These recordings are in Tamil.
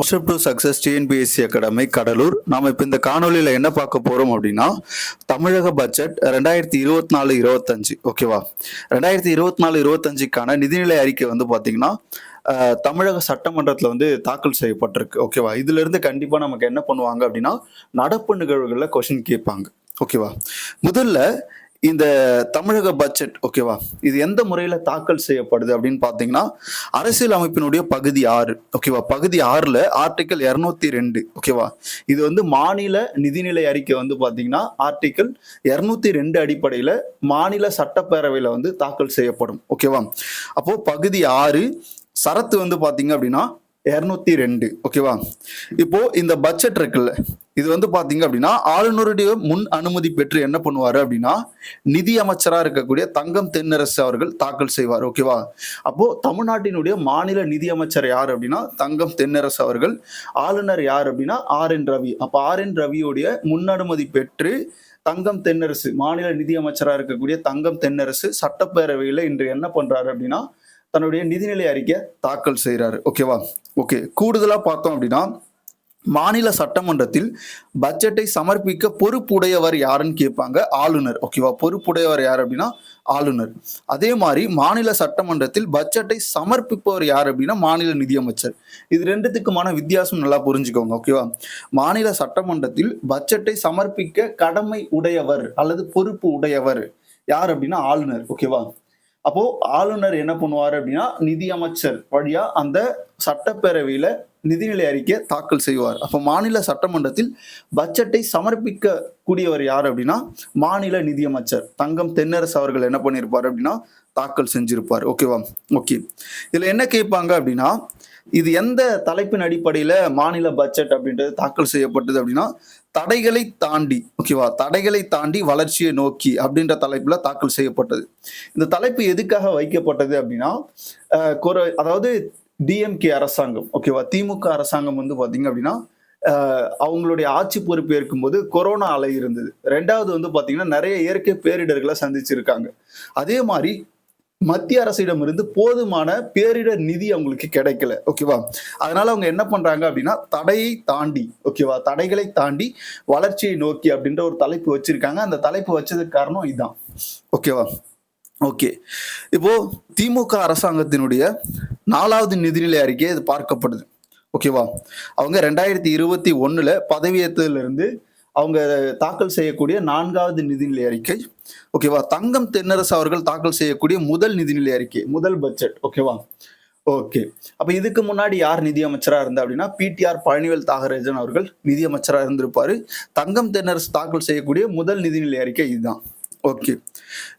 WhatsApp to success TNPSC academy Cuddalore. நாம் இப்போ இந்த காணொலியில் என்ன பார்க்க போகிறோம் அப்படின்னா, தமிழக பட்ஜெட் 2024-25 ஓகேவா. 2024-25க்கான நிதிநிலை அறிக்கை வந்து பார்த்தீங்கன்னா தமிழக சட்டமன்றத்தில் வந்து தாக்கல் செய்யப்பட்டிருக்கு ஓகேவா. இதுல இருந்து கண்டிப்பாக நமக்கு என்ன பண்ணுவாங்க அப்படின்னா, நடப்பு நிகழ்வுகளில் கொஸ்டின் கேட்பாங்க ஓகேவா. முதல்ல இந்த தமிழக பட்ஜெட் ஓகேவா, இது எந்த முறையில தாக்கல் செய்யப்படுது அப்படின்னு பாத்தீங்கன்னா, அரசியல் அமைப்பினுடைய பகுதி 6 ஓகேவா. பகுதி 6ல ஆர்டிகல் 202 ஓகேவா. இது வந்து மாநில நிதிநிலை அறிக்கை வந்து பாத்தீங்கன்னா ஆர்டிகல் 202 அடிப்படையில மாநில சட்டப்பேரவையில வந்து தாக்கல் செய்யப்படும் ஓகேவா. அப்போ பகுதி 6 சரத்து வந்து பாத்தீங்க அப்படின்னா 202 ஓகேவா. இப்போ இந்த பட்ஜெட் இருக்குல்ல, இது வந்து பாத்தீங்க அப்படின்னா ஆளுநருடைய முன் அனுமதி பெற்று என்ன பண்ணுவாரு அப்படின்னா, நிதி அமைச்சரா இருக்கக்கூடிய தங்கம் தென்னரசு அவர்கள் தாக்கல் செய்வார் ஓகேவா. அப்போ தமிழ்நாட்டினுடைய மாநில நிதி அமைச்சர் யார் அப்படின்னா தங்கம் தென்னரசு அவர்கள். ஆளுநர் யார் அப்படின்னா RN ரவி. அப்ப RN ரவியுடைய முன் அனுமதி பெற்று தங்கம் தென்னரசு மாநில நிதி அமைச்சரா இருக்கக்கூடிய தங்கம் தென்னரசு சட்டப்பேரவையில இன்று என்ன பண்றாரு அப்படின்னா தன்னுடைய நிதிநிலை அறிக்கை தாக்கல் செய்யறாரு ஓகேவா. ஓகே, கூடுதலா பார்த்தோம் அப்படின்னா மாநில சட்டமன்றத்தில் பட்ஜெட்டை சமர்ப்பிக்க பொறுப்புடையவர் யாருன்னு கேட்பாங்க, ஆளுநர் ஓகேவா. பொறுப்புடையவர் யார் அப்படின்னா ஆளுநர். அதே மாதிரி மாநில சட்டமன்றத்தில் பட்ஜெட்டை சமர்ப்பிப்பவர் யார் அப்படின்னா மாநில நிதியமைச்சர். இது ரெண்டுத்துக்குமான வித்தியாசம் நல்லா புரிஞ்சுக்கோங்க ஓகேவா. மாநில சட்டமன்றத்தில் பட்ஜெட்டை சமர்ப்பிக்க கடமை உடையவர் அல்லது பொறுப்பு உடையவர் யார் அப்படின்னா ஆளுநர் ஓகேவா. அப்போ ஆளுநர் என்ன பண்ணுவார் அப்படின்னா நிதியமைச்சர் வழியா அந்த சட்டப்பேரவையில நிதிநிலை அறிக்கை தாக்கல் செய்வார். அப்போ மாநில சட்டமன்றத்தில் பட்ஜெட்டை சமர்ப்பிக்க கூடியவர் யார் அப்படின்னா மாநில நிதியமைச்சர் தங்கம் தென்னரசு அவர்கள் என்ன பண்ணியிருப்பார் அப்படின்னா தாக்கல் செஞ்சிருப்பார் ஓகேவா. ஓகே, இதுல என்ன கேட்பாங்க அப்படின்னா, இது எந்த தலைப்பின் அடிப்படையில மாநில பட்ஜெட் அப்படின்றது தாக்கல் செய்யப்பட்டது அப்படின்னா தடைகளை தாண்டி ஓகேவா, தடைகளை தாண்டி வளர்ச்சியை நோக்கி அப்படின்ற தலைப்புல தாக்கல் செய்யப்பட்டது. இந்த தலைப்பு எதுக்காக வைக்கப்பட்டது அப்படின்னா அதாவது டிஎம்கே அரசாங்கம் ஓகேவா, திமுக அரசாங்கம் வந்து பாத்தீங்க அப்படின்னா அவங்களுடைய ஆட்சி பொறுப்பு ஏற்கும்போது கொரோனா அலை இருந்தது. ரெண்டாவது வந்து பாத்தீங்கன்னா நிறைய இயற்கை பேரிடர்களை சந்திச்சிருக்காங்க. அதே மாதிரி மத்திய அரசிடமிருந்து போதுமான பேரிடர் நிதி அவங்களுக்கு கிடைக்கல ஓகேவா. அதனால அவங்க என்ன பண்றாங்க அப்படின்னா தடையை தாண்டி ஓகேவா, தடைகளை தாண்டி வளர்ச்சியை நோக்கி அப்படின்ற ஒரு தலைப்பு வச்சிருக்காங்க. அந்த தலைப்பு வச்சதுக்கு காரணம் இதுதான் ஓகேவா. ஓகே, இப்போ திமுக அரசாங்கத்தினுடைய 4வது நிதிநிலை அறிக்கை இது பார்க்கப்படுது ஓகேவா. அவங்க 2021 பதவியேற்றதுல இருந்து அவங்க தாக்கல் செய்யக்கூடிய 4வது நிதிநிலை அறிக்கை ஓகேவா. தங்கம் தென்னரசு அவர்கள் தாக்கல் செய்யக்கூடிய முதல் நிதிநிலை அறிக்கை, முதல் பட்ஜெட் ஓகேவா. ஓகே, அப்ப இதுக்கு முன்னாடி யார் நிதியமைச்சரா இருந்தா அப்படின்னா PTR பழனிவேல் தியாகராஜன் அவர்கள் நிதியமைச்சரா இருந்திருப்பாரு. தங்கம் தென்னரசு தாக்கல் செய்யக்கூடிய முதல் நிதிநிலை அறிக்கை இதுதான். ஓகே,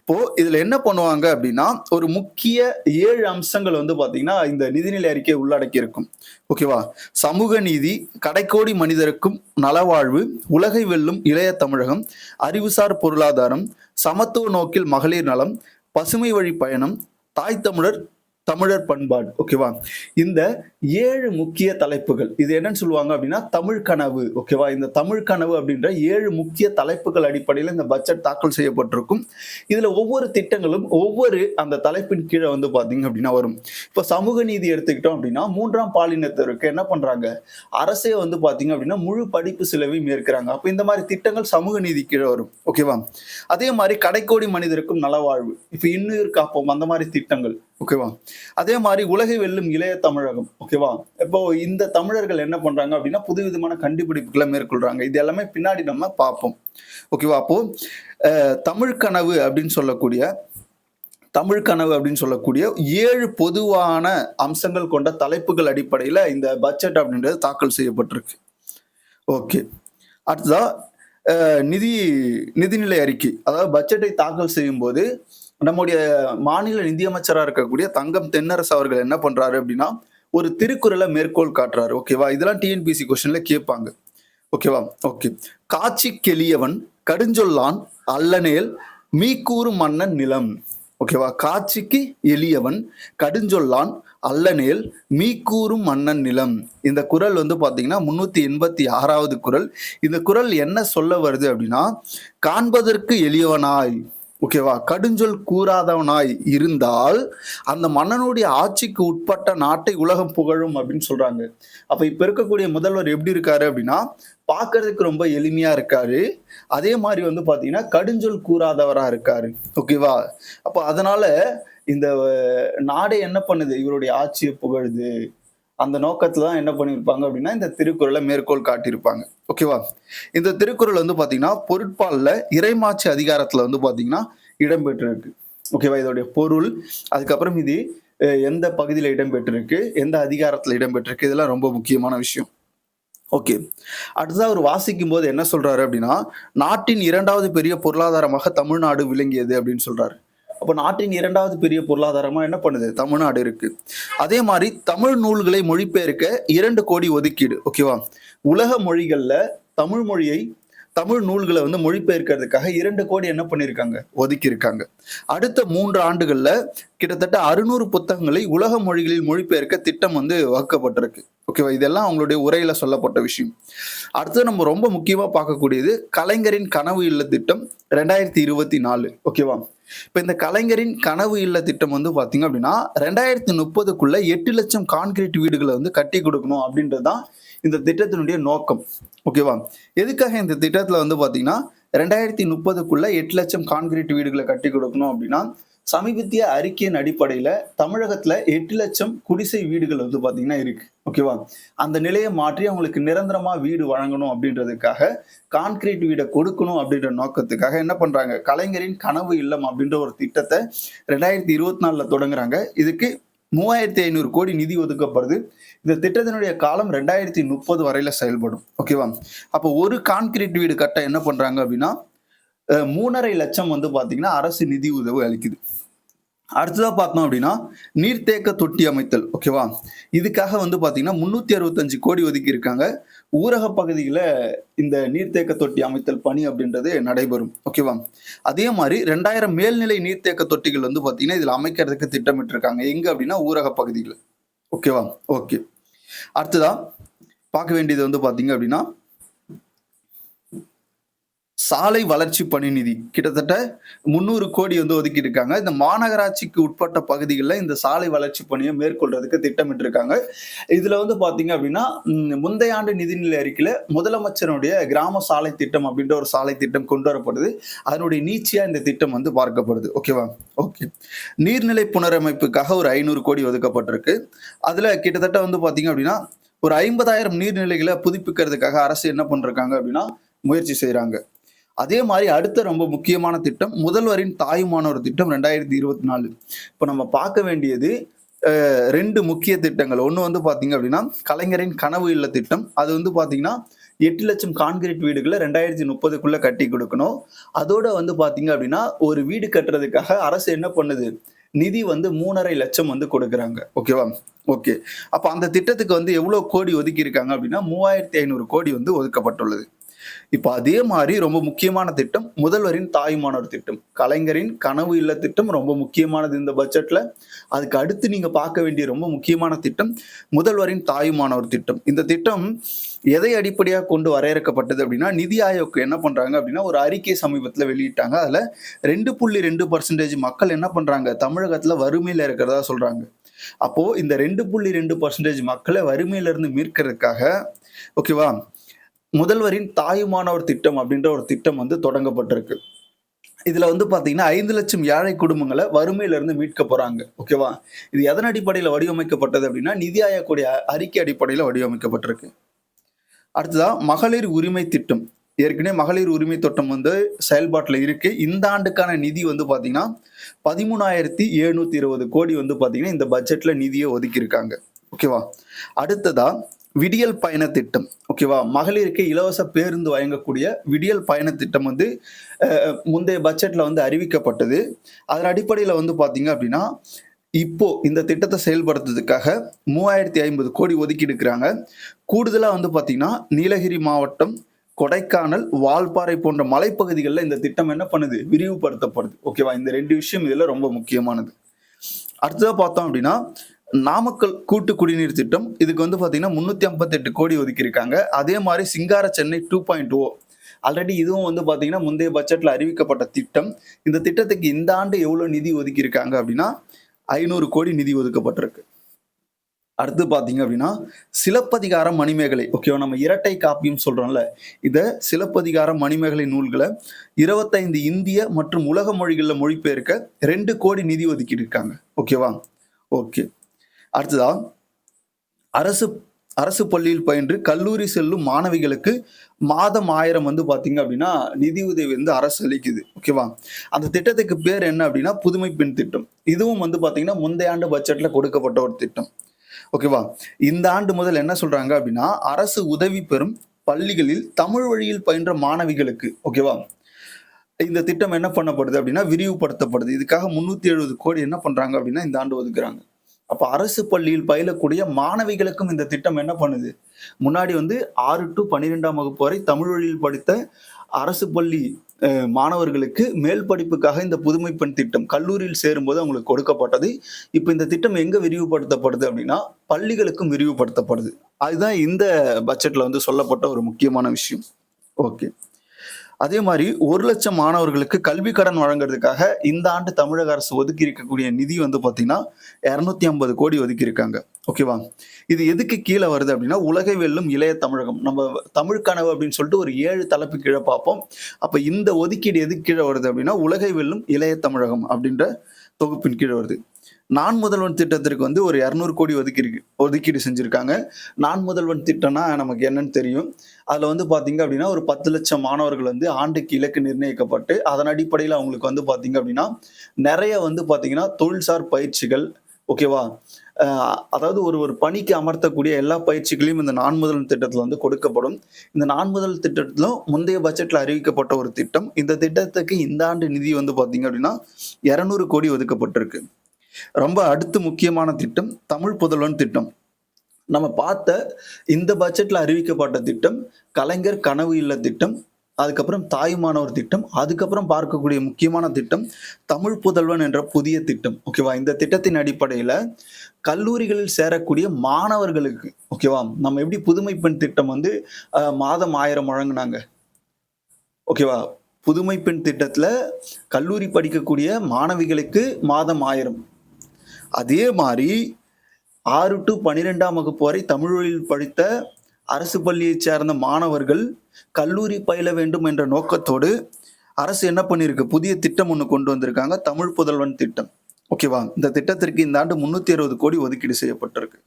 இப்போ இதுல என்ன பண்ணுவாங்க அப்படின்னா ஒரு முக்கிய 7 அம்சங்கள் வந்து பாத்தீங்கன்னா இந்த நிதிநிலை அறிக்கையை உள்ளடக்கி இருக்கும் ஓகேவா. சமூக நீதி, கடைக்கோடி மனிதருக்கும் நலவாழ்வு, உலகை வெல்லும் இளைய தமிழகம், அறிவுசார் பொருளாதாரம், சமத்துவ நோக்கில் மகளிர் நலம், பசுமை வழி பயணம், தாய் தமிழர் பண்பாடு ஓகேவா. இந்த 7 முக்கிய தலைப்புகள் இது என்னன்னு சொல்லுவாங்க அப்படின்னா தமிழ் கனவு ஓகேவா. இந்த தமிழ் கனவு அப்படின்ற 7 முக்கிய தலைப்புகள் அடிப்படையில் இந்த பட்ஜெட் தாக்கல் செய்யப்பட்டிருக்கும். இதுல ஒவ்வொரு திட்டங்களும் ஒவ்வொரு அந்த தலைப்பின் கீழே வந்து பாத்தீங்க அப்படின்னா வரும். இப்ப சமூக நீதி எடுத்துக்கிட்டோம் அப்படின்னா 3ஆம் பாலினத்திற்கு என்ன பண்றாங்க, அரசே வந்து பாத்தீங்க அப்படின்னா முழு படிப்பு செலவையும் ஏற்கிறாங்க. அப்ப இந்த மாதிரி திட்டங்கள் சமூக நீதி கீழே வரும் ஓகேவா. அதே மாதிரி கடைக்கோடி மனிதருக்கும் நலவாழ்வு, இப்ப இன்னுயிர் காப்போம் அந்த மாதிரி திட்டங்கள் ஓகேவா. அதே மாதிரி உலகை வெல்லும் இளைய தமிழகம் ஓகேவா. இப்போ இந்த தமிழர்கள் என்ன பண்றாங்க அப்படின்னா புதுவிதமான கண்டுபிடிப்புகளை மேற்கொள்றாங்க. இது எல்லாமே பின்னாடி நம்ம பார்ப்போம் ஓகேவா. அப்போ தமிழ் கனவு அப்படின்னு சொல்லக்கூடிய 7 பொதுவான அம்சங்கள் கொண்ட தலைப்புகள் அடிப்படையில இந்த பட்ஜெட் அப்படின்றது தாக்கல் செய்யப்பட்டிருக்கு. ஓகே, அடுத்ததா நிதிநிலை அறிக்கை, அதாவது பட்ஜெட்டை தாக்கல் செய்யும் போது நம்முடைய மாநில நிதியமைச்சராக இருக்கக்கூடிய தங்கம் தென்னரசு அவர்கள் என்ன பண்றாரு அப்படின்னா ஒரு திருக்குறளை மேற்கோள் காட்டுறாரு ஓகேவா. இதெல்லாம் டிஎன்பிசி கொஸ்டின்ல கேட்பாங்க ஓகேவா. ஓகே, காட்சி கெளியவன் கடுஞ்சொல்லான் அல்லனேல் மீக்கூறு மன்னன் நிலம் ஓகேவா. காட்சிக்கு எளியவன் கடுஞ்சொல்லான் அல்லனேல் மீக்கூறும் மன்னன் நிலம். இந்த குறள் வந்து பாத்தீங்கன்னா 386வது குறள். இந்த குறள் என்ன சொல்ல வருது அப்படின்னா, காண்பதற்கு எளியவனாய் ஓகேவா? கடுஞ்சொல் கூறாதவனாய் இருந்தால் அந்த மன்னனுடைய ஆட்சிக்கு உட்பட்ட நாட்டை உலகம் புகழும் அப்படின்னு சொல்றாங்க. அப்ப இப்ப இருக்கக்கூடிய முதல்வர் எப்படி இருக்காரு அப்படின்னா, பார்க்கறதுக்கு ரொம்ப எளிமையா இருக்காரு. அதே மாதிரி வந்து பாத்தீங்கன்னா கடுஞ்சொல் கூறாதவரா இருக்காரு. ஓகேவா? அப்ப அதனால இந்த நாடே என்ன பண்ணுது? இவருடைய ஆட்சிய புகழுது. அந்த நோக்கத்துல தான் என்ன பண்ணியிருப்பாங்க அப்படின்னா, இந்த திருக்குறள மேற்கோள் காட்டியிருப்பாங்க. ஓகேவா? இந்த திருக்குறள் வந்து பாத்தீங்கன்னா, பொருட்பால்ல இறைமாட்சி அதிகாரத்துல வந்து பாத்தீங்கன்னா, இடம்பெற்றிருக்கு. ஓகேவா? இதோடைய பொருள், அதுக்கப்புறம் இது எந்த பகுதியில இடம்பெற்றிருக்கு, எந்த அதிகாரத்துல இடம்பெற்றிருக்கு, இதெல்லாம் ரொம்ப முக்கியமான விஷயம். ஓகே. அடுத்ததா அவரு வாசிக்கும்போது என்ன சொல்றாரு அப்படின்னா, நாட்டின் 2வது பெரிய பொருளாதாரமாக தமிழ்நாடு விளங்கியது அப்படின்னு சொல்றாரு. அப்ப நாட்டின் 2வது பெரிய பொருளாதாரமா என்ன பண்ணுது? தமிழ்நாடு இருக்கு. அதே மாரி தமிழ் நூல்களை மொழிபெயர்க்க 2 கோடி ஒதுக்கீடு. ஓகேவா? உலக மொழிகள்ல தமிழ் மொழியை தமிழ் நூல்கள வந்து மொழிபெயர்க்கிறதுக்காக 2 கோடி என்ன பண்ணியிருக்காங்க? ஒதுக்கியிருக்காங்க. அடுத்த 3 ஆண்டுகள்ல கிட்டத்தட்ட 600 புத்தகங்களை உலக மொழிகளில் மொழிபெயர்க்க திட்டம் வந்து வகுக்கப்பட்டிருக்கு. ஓகேவா? இதெல்லாம் அவங்களுடைய உரையில சொல்லப்பட்ட விஷயம். அடுத்து நம்ம ரொம்ப முக்கியமா பார்க்கக்கூடியது கலைஞரின் கனவு இல்ல திட்டம் 2024. ஓகேவா? இப்ப இந்த கலைஞரின் கனவு இல்ல திட்டம் வந்து பாத்தீங்க அப்படின்னா 2030க்குள்ள 8 லட்சம் கான்கிரீட் வீடுகளை வந்து கட்டி கொடுக்கணும் அப்படின்றதுதான் இந்த திட்டத்தினுடைய நோக்கம். ஓகேவா? எதுக்காக இந்த திட்டத்துல வந்து பாத்தீங்கன்னா 2030க்குள்ள 8 லட்சம் கான்கிரீட் வீடுகளை கட்டி கொடுக்கணும் அப்படின்னா, சமீபத்திய அறிக்கையின் அடிப்படையில தமிழகத்துல 8 லட்சம் குடிசை வீடுகள் வந்து பாத்தீங்கன்னா இருக்கு. ஓகேவா? அந்த நிலையை மாற்றி அவங்களுக்கு நிரந்தரமா வீடு வழங்கணும் அப்படின்றதுக்காக, கான்கிரீட் வீட கொடுக்கணும் அப்படின்ற நோக்கத்துக்காக என்ன பண்றாங்க? கலைஞரின் கனவு இல்லம் அப்படின்ற ஒரு திட்டத்தை 2024ல தொடங்குறாங்க. இதுக்கு 3500 கோடி நிதி ஒதுக்கப்படுது. இந்த திட்டத்தினுடைய காலம் 2030 வரையில செயல்படும். ஓகேவா? அப்போ ஒரு கான்கிரீட் வீடு கட்ட என்ன பண்றாங்க அப்படின்னா, 3,50,000 லட்சம் வந்து பாத்தீங்கன்னா அரசு நிதி உதவி அளிக்குது. அடுத்ததா பார்த்தோம் அப்படின்னா, நீர்த்தேக்க தொட்டி அமைத்தல். ஓகேவா? இதுக்காக வந்து பாத்தீங்கன்னா 365 கோடி ஒதுக்கி இருக்காங்க. ஊரக பகுதியில இந்த நீர்த்தேக்க தொட்டி அமைத்தல் பணி அப்படின்றது நடைபெறும். ஓகேவா? அதே மாதிரி 2000 மேல்நிலை நீர்த்தேக்க தொட்டிகள் வந்து பாத்தீங்கன்னா இதுல அமைக்கிறதுக்கு திட்டமிட்டிருக்காங்க. எங்க அப்படின்னா ஊரக பகுதிகள். ஓகேவா? ஓகே. அடுத்ததா பார்க்க வேண்டியது வந்து பாத்தீங்க அப்படின்னா, சாலை வளர்ச்சி பணி நிதி கிட்டத்தட்ட 300 கோடி வந்து ஒதுக்கி இருக்காங்க. இந்த மாநகராட்சிக்கு உட்பட்ட பகுதிகளில் இந்த சாலை வளர்ச்சி பணியை மேற்கொள்றதுக்கு திட்டமிட்டு இருக்காங்க. இதுல வந்து பாத்தீங்க அப்படின்னா முந்தைய ஆண்டு நிதிநிலை அறிக்கையில முதலமைச்சருடைய கிராம சாலை திட்டம் அப்படின்ற ஒரு சாலை திட்டம் கொண்டு வரப்படுது. அதனுடைய நீட்சியா இந்த திட்டம் வந்து பார்க்கப்படுது. ஓகேவா? ஓகே. நீர்நிலை புனரமைப்புக்காக ஒரு 500 கோடி ஒதுக்கப்பட்டிருக்கு. அதுல கிட்டத்தட்ட வந்து பாத்தீங்க அப்படின்னா ஒரு 50,000 நீர்நிலைகளை புதுப்பிக்கிறதுக்காக அரசு என்ன பண்றாங்க அப்படின்னா முயற்சி செய்யறாங்க. அதே மாதிரி அடுத்த ரொம்ப முக்கியமான திட்டம் முதல்வரின் தாயுமானவர் திட்டம் 2024. இப்ப நம்ம பார்க்க வேண்டியது 2 முக்கிய திட்டங்கள். ஒண்ணு வந்து பாத்தீங்க அப்படின்னா கலைஞரின் கனவு இல்ல திட்டம். அது வந்து பாத்தீங்கன்னா 8 லட்சம் கான்கிரீட் வீடுகளை 2030க்குள்ள கட்டி கொடுக்கணும். அதோட வந்து பாத்தீங்க அப்படின்னா ஒரு வீடு கட்டுறதுக்காக அரசு என்ன பண்ணுது? நிதி வந்து 3,50,000 லட்சம் வந்து கொடுக்குறாங்க. ஓகேவா? ஓகே. அப்ப அந்த திட்டத்துக்கு வந்து எவ்வளவு கோடி ஒதுக்கி இருக்காங்க அப்படின்னா 3,500 கோடி வந்து ஒதுக்கப்பட்டுள்ளது. இப்ப அதே மாதிரி ரொம்ப முக்கியமான திட்டம் முதல்வரின் தாயுமானவர் திட்டம். கலைஞரின் கனவு இல்ல திட்டம் ரொம்ப முக்கியமானது இந்த பட்ஜெட்ல. அதுக்கு அடுத்து நீங்க பார்க்க வேண்டிய ரொம்ப முக்கியமான திட்டம் முதல்வரின் தாயுமானவர் திட்டம். இந்த திட்டம் எதை அடிப்படையாக கொண்டு வரையறுக்கப்பட்டது அப்படின்னா, நிதி ஆயோக் என்ன பண்றாங்க அப்படின்னா ஒரு அறிக்கை சமீபத்துல வெளியிட்டாங்க. அதுல 2.2% மக்கள் என்ன பண்றாங்க? தமிழகத்துல வறுமையில இருக்கிறதா சொல்றாங்க. அப்போ இந்த 2.2% மக்களை வறுமையில இருந்து மீட்கிறதுக்காக ஓகேவா முதல்வரின் தாயுமானவர் திட்டம் அப்படின்ற ஒரு திட்டம் வந்து தொடங்கப்பட்டிருக்கு. இதுல வந்து பாத்தீங்கன்னா 5 லட்சம் ஏழை குடும்பங்களை வறுமையில இருந்து மீட்க போறாங்க. ஓகேவா? இது எதன் அடிப்படையில வடிவமைக்கப்பட்டது அப்படின்னா நிதி ஆயோக்குடைய அறிக்கை அடிப்படையில வடிவமைக்கப்பட்டிருக்கு. அடுத்ததா மகளிர் உரிமை திட்டம். ஏற்கனவே மகளிர் உரிமை திட்டம் வந்து செயல்பாட்டுல இருக்கு. இந்த ஆண்டுக்கான நிதி வந்து பாத்தீங்கன்னா 13,720 கோடி வந்து பாத்தீங்கன்னா இந்த பட்ஜெட்ல நிதியை ஒதுக்கி இருக்காங்க. ஓகேவா? அடுத்ததா விடியல் பயண திட்டம். ஓகேவா? மகளிருக்கு இலவச பேருந்து வழங்கக்கூடிய விடியல் பயண திட்டம் வந்து முந்தைய பட்ஜெட்ல வந்து அறிவிக்கப்பட்டது. அதன் அடிப்படையில வந்து பாத்தீங்க அப்படின்னா இப்போ இந்த திட்டத்தை செயல்படுத்துறதுக்காக 3,050 கோடி ஒதுக்கி இருக்கிறாங்க. கூடுதலா வந்து பாத்தீங்கன்னா நீலகிரி மாவட்டம், கொடைக்கானல், வால்பாறை போன்ற மலைப்பகுதிகளில் இந்த திட்டம் என்ன பண்ணுது? விரிவுபடுத்தப்படுது. ஓகேவா? இந்த 2 விஷயம் இதுல ரொம்ப முக்கியமானது. அடுத்ததா பார்த்தோம் அப்படின்னா நாமக்கல் கூட்டு குடிநீர் திட்டம். இதுக்கு வந்து பாத்தீங்கன்னா 358 கோடி ஒதுக்கி இருக்காங்க. அதே மாதிரி சிங்கார சென்னை 2.0 ஆல்ரெடி இதுவும் வந்து பார்த்தீங்கன்னா, முந்தைய பட்ஜெட்ல அறிவிக்கப்பட்ட திட்டம். இந்த திட்டத்துக்கு இந்த ஆண்டு எவ்வளோ நிதி ஒதுக்கியிருக்காங்க அப்படின்னா, 500 கோடி நிதி ஒதுக்கப்பட்டிருக்கு. அடுத்து பார்த்தீங்க அப்படின்னா, சிலப்பதிகாரம், மணிமேகலை ஓகேவா? நம்ம இரட்டை காப்பியம் சொல்றோம்ல, இத சிலப்பதிகாரம், மணிமேகலை நூல்கள 25 இந்திய மற்றும் உலக மொழிகள்ல மொழிபெயர்க்க 2 கோடி நிதி ஒதுக்கீடு இருக்காங்க. ஓகேவா? ஓகே. அடுத்ததா, அரசு அரசு பள்ளியில் பயின்று கல்லூரி செல்லும் மாணவிகளுக்கு மாதம் 1000 வந்து பார்த்தீங்க அப்படின்னா, நிதி உதவி வந்து அரசு அளிக்குது. ஓகேவா? அந்த திட்டத்துக்கு பேர் என்ன அப்படின்னா, புதுமை பெண் திட்டம். இதுவும் வந்து பார்த்தீங்கன்னா, முந்தைய ஆண்டு பட்ஜெட்ல கொடுக்கப்பட்ட ஒரு திட்டம். ஓகேவா? இந்த ஆண்டு முதல் என்ன சொல்றாங்க அப்படின்னா, அரசு உதவி பெறும் பள்ளிகளில் தமிழ் வழியில் பயின்ற மாணவிகளுக்கு ஓகேவா? இந்த திட்டம் என்ன பண்ணப்படுது அப்படின்னா, விரிவுபடுத்தப்படுது. இதுக்காக 370 கோடி என்ன பண்றாங்க அப்படின்னா, இந்த ஆண்டு ஒதுக்குறாங்க. அப்ப அரசு பள்ளியில் பயிலக்கூடிய மாணவிகளுக்கும் இந்த திட்டம் என்ன பண்ணுது? முன்னாடி வந்து 6 டூ 12ஆம் வகுப்பு வரை தமிழ் வழியில் படித்த அரசு பள்ளி மாணவர்களுக்கு மேல் படிப்புக்காக இந்த புதுமை பெண் திட்டம் கல்லூரியில் சேரும்போது அவங்களுக்கு கொடுக்கப்பட்டது. இப்ப இந்த திட்டம் எங்க விரிவுபடுத்தப்படுது அப்படின்னா, பள்ளிகளுக்கும் விரிவுபடுத்தப்படுது. அதுதான் இந்த பட்ஜெட்ல வந்து சொல்லப்பட்ட ஒரு முக்கியமான விஷயம். ஓகே. அதே மாரி 1,00,000 மாணவர்களுக்கு கல்வி கடன் வழங்குறதுக்காக இந்த ஆண்டு தமிழக அரசு ஒதுக்கி இருக்கக்கூடிய நிதி வந்து பார்த்தீங்கன்னா, 250 கோடி ஒதுக்கியிருக்காங்க. ஓகேவா? இது எதுக்கு கீழ வருது அப்படின்னா, உலகை வெல்லும் இளைய தமிழகம். நம்ம தமிழ் கனவு அப்படின்னு சொல்லிட்டு ஒரு 7 தலைப்பு கீழ பார்ப்போம். அப்ப இந்த ஒதுக்கீடு எதுக்கு கீழ வருது அப்படின்னா, உலகை வெல்லும் இளைய தமிழகம் அப்படின்ற தொகுப்பின் கீழ வருது. நான் முதல்வன் திட்டத்திற்கு வந்து ஒரு 200 கோடி ஒதுக்கீடு செஞ்சிருக்காங்க. நான் முதல்வன் திட்டம்னா நமக்கு என்னன்னு தெரியும். அதுல வந்து பார்த்தீங்க அப்படின்னா, ஒரு 10,00,000 மாணவர்கள் வந்து ஆண்டுக்கு இலக்கு நிர்ணயிக்கப்பட்டு, அதன் அடிப்படையில அவங்களுக்கு வந்து பார்த்தீங்க அப்படின்னா, நெறைய வந்து பார்த்தீங்கன்னா, தொழில்சார் பயிற்சிகள் ஓகேவா? அ அதாவது ஒரு ஒரு பணிக்கு அமர்த்தக்கூடிய எல்லா பயிற்சிகளையும் இந்த நான் முதல்வன் திட்டத்துல வந்து கொடுக்கப்படும். இந்த நான் முதல் திட்டத்திலும் முந்தைய பட்ஜெட்ல அறிவிக்கப்பட்ட ஒரு திட்டம். இந்த திட்டத்துக்கு இந்த ஆண்டு நிதி வந்து பார்த்தீங்க அப்படின்னா, 200 கோடி ஒதுக்கப்பட்டிருக்கு. ரொம்ப அடுத்து முக்கியமான திட்டம் தமிழ் புதல்வன் திட்டம். நம்ம பார்த்த இந்த பட்ஜெட்ல அறிவிக்கப்பட்ட திட்டம் கலைஞர் கனவு இல்ல திட்டம், அதுக்கப்புறம் தாயுமானவர் திட்டம், அதுக்கப்புறம் பார்க்கக்கூடிய முக்கியமான திட்டம் தமிழ் புதல்வன் என்ற புதிய திட்டம். ஓகேவா? இந்த திட்டத்தின் அடிப்படையில கல்லூரிகளில் சேரக்கூடிய மாணவர்களுக்கு ஓகேவா? நம்ம எப்படி புதுமை பெண் திட்டம் வந்து மாதம் 1000 வழங்குனாங்க. ஓகேவா? புதுமை பெண் திட்டத்துல கல்லூரி படிக்கக்கூடிய மாணவிகளுக்கு மாதம் 1000. அதே மாரி 6 டூ 12ஆம் வகுப்பு வரை தமிழ் வழியில் படித்த அரசு பள்ளியைச் சேர்ந்த மாணவர்கள் கல்லூரி பயில வேண்டும் என்ற நோக்கத்தோடு அரசு என்ன பண்ணியிருக்கு? புதிய திட்டம் ஒண்ணு கொண்டு வந்திருக்காங்க. தமிழ் புதல்வன் திட்டம். ஓகேவா? இந்த திட்டத்திற்கு இந்த ஆண்டு 360 கோடி ஒதுக்கீடு செய்யப்பட்டிருக்கு.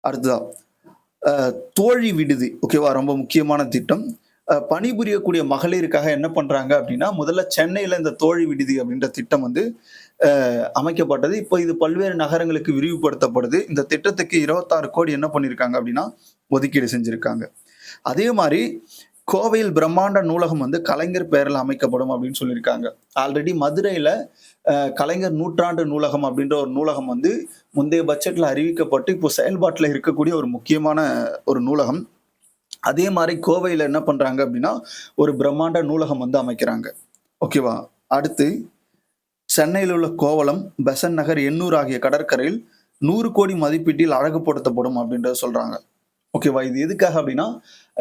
அடுத்ததா, அ தோழி விடுதி. ஓகேவா? ரொம்ப முக்கியமான திட்டம். பணிபுரியக்கூடிய மகளிருக்காக என்ன பண்றாங்க அப்படின்னா, முதல்ல சென்னையில இந்த தோழி விடுதி அப்படின்ற திட்டம் வந்து அமைக்கப்பட்டது. இப்போ இது பல்வேறு நகரங்களுக்கு விரிவுபடுத்தப்படுது. இந்த திட்டத்துக்கு 26 கோடி என்ன பண்ணியிருக்காங்க அப்படின்னா, ஒதுக்கீடு செஞ்சிருக்காங்க. அதே மாரி கோவையில் பிரம்மாண்ட நூலகம் வந்து கலைஞர் பெயர்ல அமைக்கப்படும் அப்படின்னு சொல்லியிருக்காங்க. ஆல்ரெடி மதுரையில கலைஞர் நூற்றாண்டு நூலகம் அப்படின்ற ஒரு நூலகம் வந்து முந்தைய பட்ஜெட்ல அறிவிக்கப்பட்டு, இப்போ செயல்பாட்டுல இருக்கக்கூடிய ஒரு முக்கியமான ஒரு நூலகம். அதே மாரி கோவையில என்ன பண்றாங்க அப்படின்னா, ஒரு பிரம்மாண்ட நூலகம் வந்து அமைக்கிறாங்க. ஓகேவா? அடுத்து சென்னையில் உள்ள கோவளம், பெசன்ட் நகர், எண்ணூர் ஆகிய கடற்கரையில் 100 கோடி மதிப்பீட்டில் அழகுபடுத்தப்படும் அப்படின்றத சொல்றாங்க. ஓகேவா? இது எதுக்காக அப்படின்னா,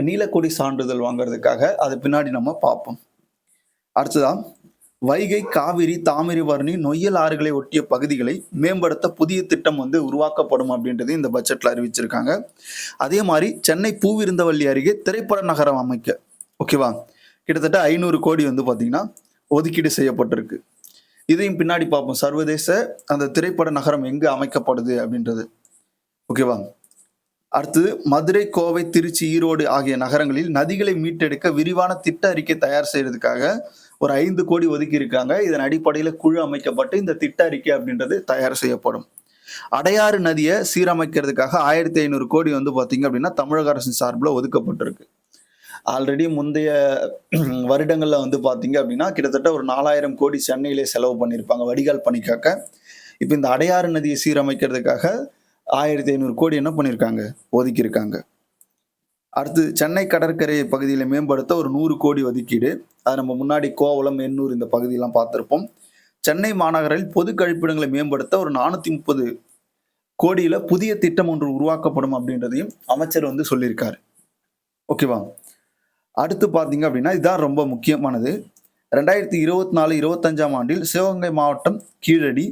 நீலக்கொடி சான்றிதழ் வாங்குறதுக்காக. அது பின்னாடி நம்ம பார்ப்போம். அடுத்ததா, வைகை, காவிரி, தாமிரபரணி, நொய்யல் ஆறுகளை ஒட்டிய பகுதிகளை மேம்படுத்த புதிய திட்டம் வந்து உருவாக்கப்படும் அப்படின்றது இந்த பட்ஜெட்ல அறிவிச்சிருக்காங்க. அதே மாரி சென்னை பூவிருந்தவல்லி அருகே திரைப்பட நகரம் அமைக்க ஓகேவா? கிட்டத்தட்ட 500 கோடி வந்து பார்த்தீங்கன்னா, ஒதுக்கீடு செய்யப்பட்டிருக்கு. இதையும் பின்னாடி பார்ப்போம். சர்வதேச அந்த திரைப்பட நகரம் எங்க அமைக்கப்படுது அப்படின்றது. ஓகேவா? அடுத்தது மதுரை, கோவை, திருச்சி, ஈரோடு ஆகிய நகரங்களில் நதிகளை மீட்டெடுக்க விரிவான திட்ட அறிக்கை தயார் செய்யறதுக்காக ஒரு 5 கோடி ஒதுக்கி இருக்காங்க. இதன் அடிப்படையில குழு அமைக்கப்பட்டு இந்த திட்ட அறிக்கை அப்படின்றது தயார் செய்யப்படும். அடையாறு நதியை சீரமைக்கிறதுக்காக 1500 கோடி வந்து பார்த்தீங்க அப்படின்னா, தமிழக அரசின் சார்பில ஒதுக்கப்பட்டிருக்கு. ஆல்ரெடி முந்தைய வருடங்கள்ல வந்து பார்த்தீங்க அப்படின்னா, கிட்டத்தட்ட ஒரு 4000 கோடி சென்னையிலே செலவு பண்ணியிருப்பாங்க வடிகால் பணிக்காக. இப்ப இந்த அடையாறு நதியை சீரமைக்கிறதுக்காக 1500 கோடி என்ன பண்ணியிருக்காங்க? ஒதுக்கியிருக்காங்க. அடுத்து சென்னை கடற்கரை பகுதியில மேம்படுத்த ஒரு 100 கோடி ஒதுக்கீடு. அது நம்ம முன்னாடி கோவளம், எண்ணூர் இந்த பகுதியெல்லாம் பார்த்திருப்போம். சென்னை மாநகரில் பொது கழிப்பிடங்களை மேம்படுத்த ஒரு 430 கோடியில புதிய திட்டம் ஒன்று உருவாக்கப்படும் அப்படின்றதையும் அமைச்சர் வந்து சொல்லியிருக்காரு. ஓகேவா? அடுத்து பார்த்தீங்க அப்படின்னா, இதான் ரொம்ப முக்கியமானது. 2024, 25ஆம் ஆண்டில் சிவகங்கை மாவட்டம் கீழடி,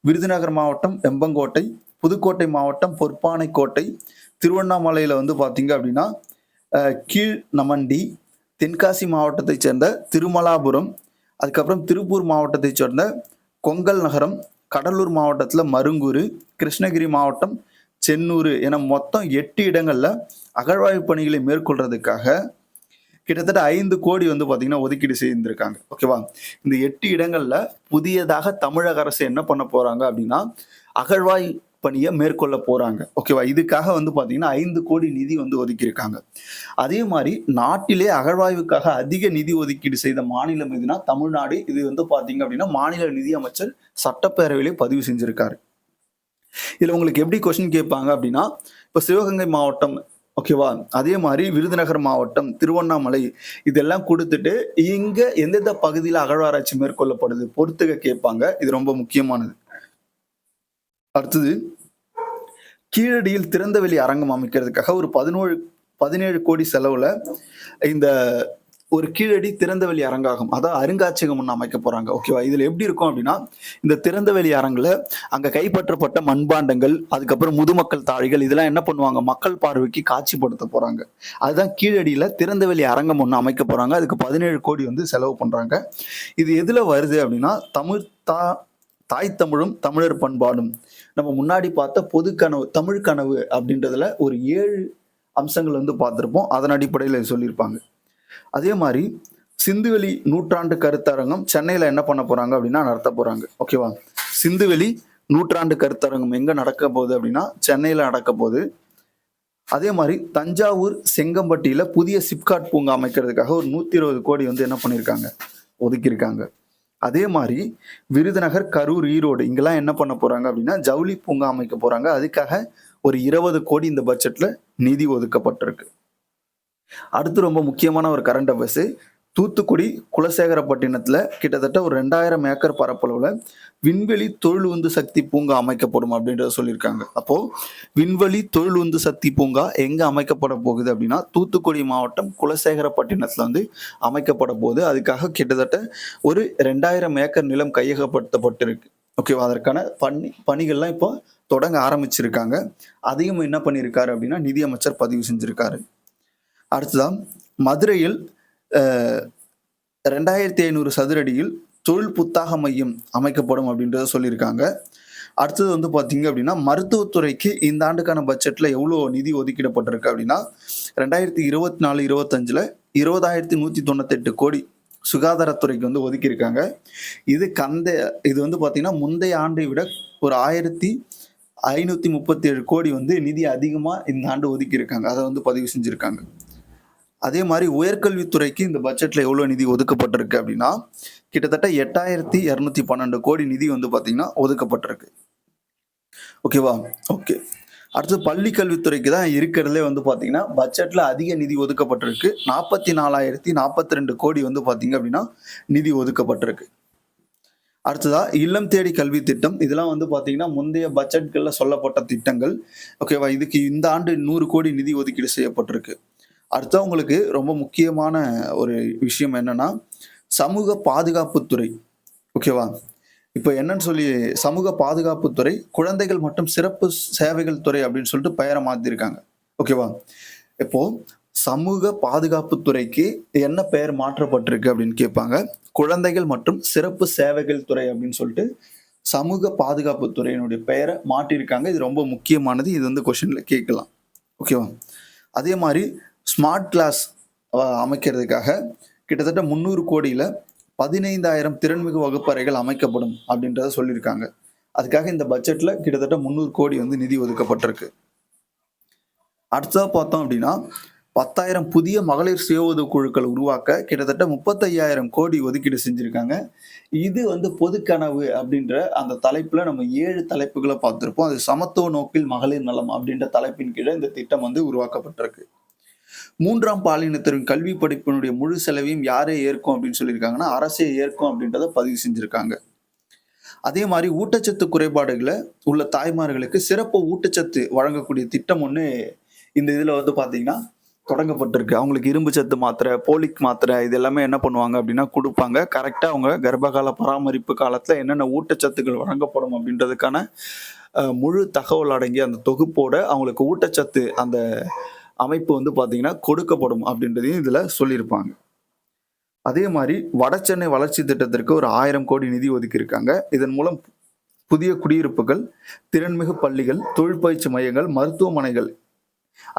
விருதுநகர் மாவட்டம் வெம்பங்கோட்டை, புதுக்கோட்டை மாவட்டம் பொற்பானைக்கோட்டை, திருவண்ணாமலையில வந்து பார்த்தீங்க அப்படின்னா, கீழ் நமண்டி, தென்காசி மாவட்டத்தைச் சேர்ந்த திருமலாபுரம், அதுக்கப்புறம் திருப்பூர் மாவட்டத்தைச் சேர்ந்த கொங்கல் நகரம், கடலூர் மாவட்டத்துல மருங்கூரு, கிருஷ்ணகிரி மாவட்டம் சென்னூரு என மொத்தம் 8 இடங்கள்ல அகழ்வாய்வு பணிகளை மேற்கொள்றதுக்காக கிட்டத்தட்ட 5 கோடி வந்து பாத்தீங்கன்னா ஒதுக்கீடு செய்திருக்காங்க. ஓகேவா? இந்த 8 இடங்கள்ல புதியதாக தமிழக அரசு என்ன பண்ண போறாங்க அப்படின்னா, அகழ்வாய்வு பணியை மேற்கொள்ள போறாங்க. ஓகேவா? இதுக்காக வந்து பாத்தீங்கன்னா 5 கோடி நிதி வந்து ஒதுக்கியிருக்காங்க. அதே மாதிரி நாட்டிலே அகழ்வாய்வுக்காக அதிக நிதி ஒதுக்கீடு செய்த மாநிலம் எதுனா தமிழ்நாடு. இது வந்து பாத்தீங்க அப்படின்னா மாநில நிதி அமைச்சர் சட்டப்பேரவையிலே பதிவு செஞ்சிருக்காரு. இதுல உங்களுக்கு எப்படி கொஸ்டின் கேட்பாங்க அப்படின்னா, இப்ப சிவகங்கை மாவட்டம், ஓகேவா, அதே மாதிரி விருதுநகர் மாவட்டம், திருவண்ணாமலை இதெல்லாம் கொடுத்துட்டு இங்க எந்தெந்த பகுதியில் அகழ்வாராய்ச்சி மேற்கொள்ளப்படுது பொறுத்துக்க கேட்பாங்க. இது ரொம்ப முக்கியமானது. அடுத்தது, கீழடியில் திறந்தவெளி அரங்கம் அமைக்கிறதுக்காக ஒரு 17 கோடி செலவுல இந்த ஒரு கீழடி திறந்தவெளி அரங்காகும், அதாவது அருங்காட்சியகம் ஒன்று அமைக்க போறாங்க. ஓகேவா? இதுல எப்படி இருக்கும் அப்படின்னா, இந்த திறந்தவெளி அரங்குல அங்க கைப்பற்றப்பட்ட மண்பாண்டங்கள், அதுக்கப்புறம் முதுமக்கள் தாழிகள் இதெல்லாம் என்ன பண்ணுவாங்க, மக்கள் பார்வைக்கு காட்சிப்படுத்த போறாங்க. அதுதான் கீழடியில திறந்தவெளி அரங்கம் ஒன்று அமைக்க போறாங்க. அதுக்கு 17 கோடி வந்து செலவு பண்றாங்க. இது எதுல வருது அப்படின்னா, தாய் தமிழும் தமிழர் பண்பாடும் நம்ம முன்னாடி பார்த்த பொது கனவு தமிழ் கனவு அப்படின்றதுல ஒரு 7 அம்சங்கள் வந்து பார்த்திருப்போம். அதன் அடிப்படையில் சொல்லியிருப்பாங்க. அதே மாதிரி சிந்துவெளி நூற்றாண்டு கருத்தரங்கம் சென்னையில என்ன பண்ண போறாங்க அப்படின்னா நடத்த போறாங்க. ஓகேவா? சிந்துவெளி நூற்றாண்டு கருத்தரங்கம் எங்க நடக்க போகுது அப்படின்னா சென்னையில நடக்க போகுது. அதே மாதிரி தஞ்சாவூர் செங்கம்பட்டியில புதிய சிப்காட் பூங்கா அமைக்கிறதுக்காக ஒரு 120 கோடி வந்து என்ன பண்ணியிருக்காங்க, ஒதுக்கியிருக்காங்க. அதே மாதிரி விருதுநகர், கரூர், ஈரோடு இங்கெல்லாம் என்ன பண்ண போறாங்க அப்படின்னா ஜவுளி பூங்கா அமைக்க போறாங்க. அதுக்காக ஒரு 20 கோடி இந்த பட்ஜெட்ல நிதி ஒதுக்கப்பட்டிருக்கு. அடுத்து ரொம்ப முக்கியமான ஒரு கரண்ட் அஃபேர்ஸ். தூத்துக்குடி குலசேகரப்பட்டினத்துல கிட்டத்தட்ட ஒரு 2000 ஏக்கர் பரப்பளவுல விண்வெளி தொழில் உந்து சக்தி பூங்கா அமைக்கப்படும் அப்படின்றத சொல்லியிருக்காங்க. அப்போ விண்வெளி தொழில் உந்து சக்தி பூங்கா எங்க அமைக்கப்பட போகுது அப்படின்னா தூத்துக்குடி மாவட்டம் குலசேகரப்பட்டினத்துல வந்து அமைக்கப்பட போகுது. அதுக்காக கிட்டத்தட்ட ஒரு 2000 ஏக்கர் நிலம் கையகப்படுத்தப்பட்டிருக்கு. ஓகேவா? அதற்கான பணிகள்லாம் இப்போ தொடங்க ஆரம்பிச்சிருக்காங்க. அதையும் என்ன பண்ணியிருக்காரு அப்படின்னா நிதியமைச்சர் பதிவு செஞ்சிருக்காரு. அடுத்ததான் மதுரையில் 2500 சதுரடியில் தொழில் புத்தாக்க மையம் அமைக்கப்படும் அப்படின்றத சொல்லியிருக்காங்க. அடுத்தது வந்து பார்த்தீங்க அப்படின்னா மருத்துவத்துறைக்கு இந்த ஆண்டுக்கான பட்ஜெட்ல எவ்வளோ நிதி ஒதுக்கிடப்பட்டிருக்கு அப்படின்னா 2024-25ல் 20,198 கோடி சுகாதாரத்துறைக்கு வந்து ஒதுக்கியிருக்காங்க. இது வந்து பார்த்தீங்கன்னா முந்தைய ஆண்டை விட ஒரு 1537 கோடி வந்து நிதி அதிகமாக இந்த ஆண்டு ஒதுக்கியிருக்காங்க. அதை வந்து பதிவு செஞ்சுருக்காங்க. அதே மாதிரி உயர்கல்வித்துறைக்கு இந்த பட்ஜெட்ல எவ்வளவு நிதி ஒதுக்கப்பட்டிருக்கு அப்படின்னா கிட்டத்தட்ட 8212 கோடி நிதி வந்து பாத்தீங்கன்னா ஒதுக்கப்பட்டிருக்கு. ஓகேவா? ஓகே. அடுத்து பள்ளி கல்வித்துறைக்கு தான் இருக்கிறதுலே வந்து பாத்தீங்கன்னா பட்ஜெட்ல அதிக நிதி ஒதுக்கப்பட்டிருக்கு. 44,042 கோடி வந்து பாத்தீங்க அப்படின்னா நிதி ஒதுக்கப்பட்டிருக்கு. அடுத்ததா இல்லம் தேடி கல்வி திட்டம். இதெல்லாம் வந்து பாத்தீங்கன்னா முந்தைய பட்ஜெட்கள்ல சொல்லப்பட்ட திட்டங்கள். ஓகேவா? இதுக்கு இந்த ஆண்டு 100 கோடி நிதி ஒதுக்கீடு செய்யப்பட்டிருக்கு. அடுத்த உங்களுக்கு ரொம்ப முக்கியமான ஒரு விஷயம் என்னன்னா சமூக பாதுகாப்புத்துறை. ஓகேவா? இப்போ என்னன்னு சொல்லி சமூக பாதுகாப்புத்துறை குழந்தைகள் மற்றும் சிறப்பு சேவைகள் துறை அப்படின்னு சொல்லிட்டு பெயரை மாத்திருக்காங்க. ஓகேவா? இப்போ சமூக பாதுகாப்புத்துறைக்கு என்ன பெயர் மாற்றப்பட்டிருக்கு அப்படின்னு கேட்பாங்க. குழந்தைகள் மற்றும் சிறப்பு சேவைகள் துறை அப்படின்னு சொல்லிட்டு சமூக பாதுகாப்புத்துறையினுடைய பெயரை மாற்றிருக்காங்க. இது ரொம்ப முக்கியமானது. இது வந்து கொஸ்டின்ல கேட்கலாம். ஓகேவா? அதே மாதிரி ஸ்மார்ட் கிளாஸ் அமைக்கிறதுக்காக கிட்டத்தட்ட 300 கோடியில 15,000 திறன்மிகு வகுப்பறைகள் அமைக்கப்படும் அப்படின்றத சொல்லியிருக்காங்க. அதுக்காக இந்த பட்ஜெட்ல கிட்டத்தட்ட 300 கோடி வந்து நிதி ஒதுக்கப்பட்டிருக்கு. அடுத்ததா பார்த்தோம் அப்படின்னா 10,000 புதிய மகளிர் சுய உதவி குழுக்கள் உருவாக்க கிட்டத்தட்ட 35,000 கோடி ஒதுக்கீடு செஞ்சிருக்காங்க. இது வந்து பொது கனவு அப்படின்ற அந்த தலைப்புல நம்ம 7 தலைப்புகளை பார்த்திருப்போம். அது சமத்துவ நோக்கில் மகளிர் நலம் அப்படின்ற தலைப்பின் கீழே இந்த திட்டம் வந்து உருவாக்கப்பட்டிருக்கு. 3ஆம் பாலினத்தின் கல்வி படிப்பினுடைய முழு செலவையும் யாரே ஏற்கும் அப்படின்னு சொல்லியிருக்காங்கன்னா அரசே ஏற்கும் அப்படின்றத பதிவு செஞ்சிருக்காங்க. அதே மாதிரி ஊட்டச்சத்து குறைபாடுகளை உள்ள தாய்மார்களுக்கு சிறப்பு ஊட்டச்சத்து வழங்கக்கூடிய திட்டம் ஒன்று இந்த இதுல வந்து பாத்தீங்கன்னா தொடங்கப்பட்டிருக்கு. அவங்களுக்கு இரும்பு சத்து மாத்திரை, போலிக் மாத்திரை இது எல்லாமே என்ன பண்ணுவாங்க அப்படின்னா குடுப்பாங்க. கரெக்ட்டா அவங்க கர்ப்பகால பராமரிப்பு காலத்துல என்னென்ன ஊட்டச்சத்துக்கள் வழங்கப்படும் அப்படின்றதுக்கான முழு தகவல் அடங்கிய அந்த தொகுப்போட அவங்களுக்கு ஊட்டச்சத்து அந்த அமைப்பு வந்து பார்த்தீங்கன்னா கொடுக்கப்படும் அப்படின்றதையும் இதுல சொல்லியிருப்பாங்க. அதே மாரி வடசென்னை வளர்ச்சி திட்டத்திற்கு ஒரு 1000 கோடி நிதி ஒதுக்கியிருக்காங்க. இதன் மூலம் புதிய குடியிருப்புகள், திறன்மிகு பள்ளிகள், தொழிற்பயிற்சி மையங்கள், மருத்துவமனைகள்,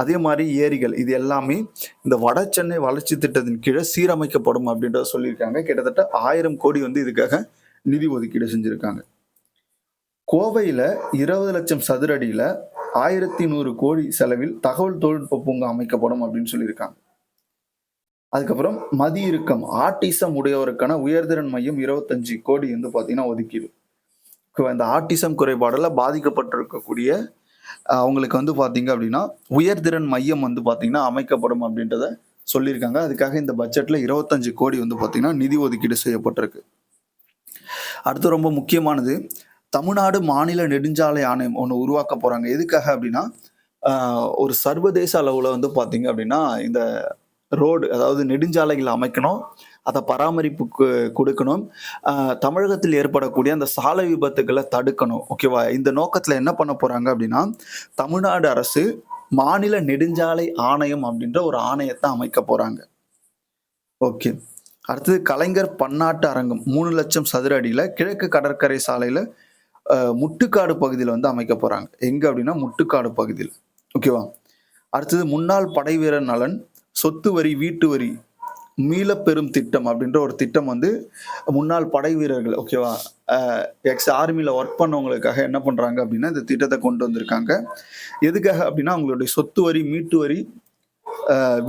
அதே மாரி ஏரிகள் இது எல்லாமே இந்த வடசென்னை வளர்ச்சி திட்டத்தின் கீழ சீரமைக்கப்படும் அப்படின்றத சொல்லியிருக்காங்க. கிட்டத்தட்ட 1000 கோடி வந்து இதுக்காக நிதி ஒதுக்கீடு செஞ்சிருக்காங்க. கோவையில 20,00,000 சதுர அடியில 1100 கோடி செலவில் தகவல் தொழில்நுட்ப பூங்கா அமைக்கப்படும் அப்படின்னு சொல்லியிருக்காங்க. அதுக்கப்புறம் மதியிறுக்கம் ஆட்டிசம் உடையோருக்கான உயர்திறன் மையம் 25 கோடி வந்து பார்த்தீங்கன்னா ஒதுக்கீடு. இந்த ஆட்டிசம் குறைபாடுல பாதிக்கப்பட்டிருக்கக்கூடிய அவங்களுக்கு வந்து பார்த்தீங்க அப்படின்னா உயர்திறன் மையம் வந்து பார்த்தீங்கன்னா அமைக்கப்படும் அப்படின்றத சொல்லியிருக்காங்க. அதுக்காக இந்த பட்ஜெட்ல 25 கோடி வந்து பார்த்தீங்கன்னா நிதி ஒதுக்கீடு செய்யப்பட்டிருக்கு. அடுத்து ரொம்ப முக்கியமானது தமிழ்நாடு மாநில நெடுஞ்சாலை ஆணையம் ஒன்று உருவாக்க போறாங்க. எதுக்காக அப்படின்னா ஒரு சர்வதேச அளவுல வந்து பார்த்தீங்க அப்படின்னா இந்த ரோடு அதாவது நெடுஞ்சாலைகள் அமைக்கணும், அதை பராமரிப்புக்கு கொடுக்கணும், தமிழகத்தில் ஏற்படக்கூடிய அந்த சாலை விபத்துக்களை தடுக்கணும். ஓகேவா? இந்த நோக்கத்தில் என்ன பண்ண போறாங்க அப்படின்னா தமிழ்நாடு அரசு மாநில நெடுஞ்சாலை ஆணையம் அப்படின்ற ஒரு ஆணையத்தை அமைக்க போறாங்க. ஓகே. அடுத்தது கலைஞர் பன்னாட்டு அரங்கம் 3,00,000 சதுர அடியில கிழக்கு கடற்கரை சாலையில முட்டுக்காடு பகுதியில் வந்து அமைக்க போறாங்க. எங்க அப்படின்னா முட்டுக்காடு பகுதியில். ஓகேவா? அடுத்தது முன்னாள் படை வீரர் நலன், சொத்து வரி, வீட்டு வரி மீளப்பெறும் திட்டம் அப்படின்ற ஒரு திட்டம் வந்து முன்னாள் படை வீரர்கள் ஓகேவா எக்ஸ் ஆர்மியில் ஒர்க் பண்ணவங்களுக்காக என்ன பண்றாங்க அப்படின்னா இந்த திட்டத்தை கொண்டு வந்திருக்காங்க. எதுக்காக அப்படின்னா அவங்களுடைய சொத்து வரி, மீட்டு வரி,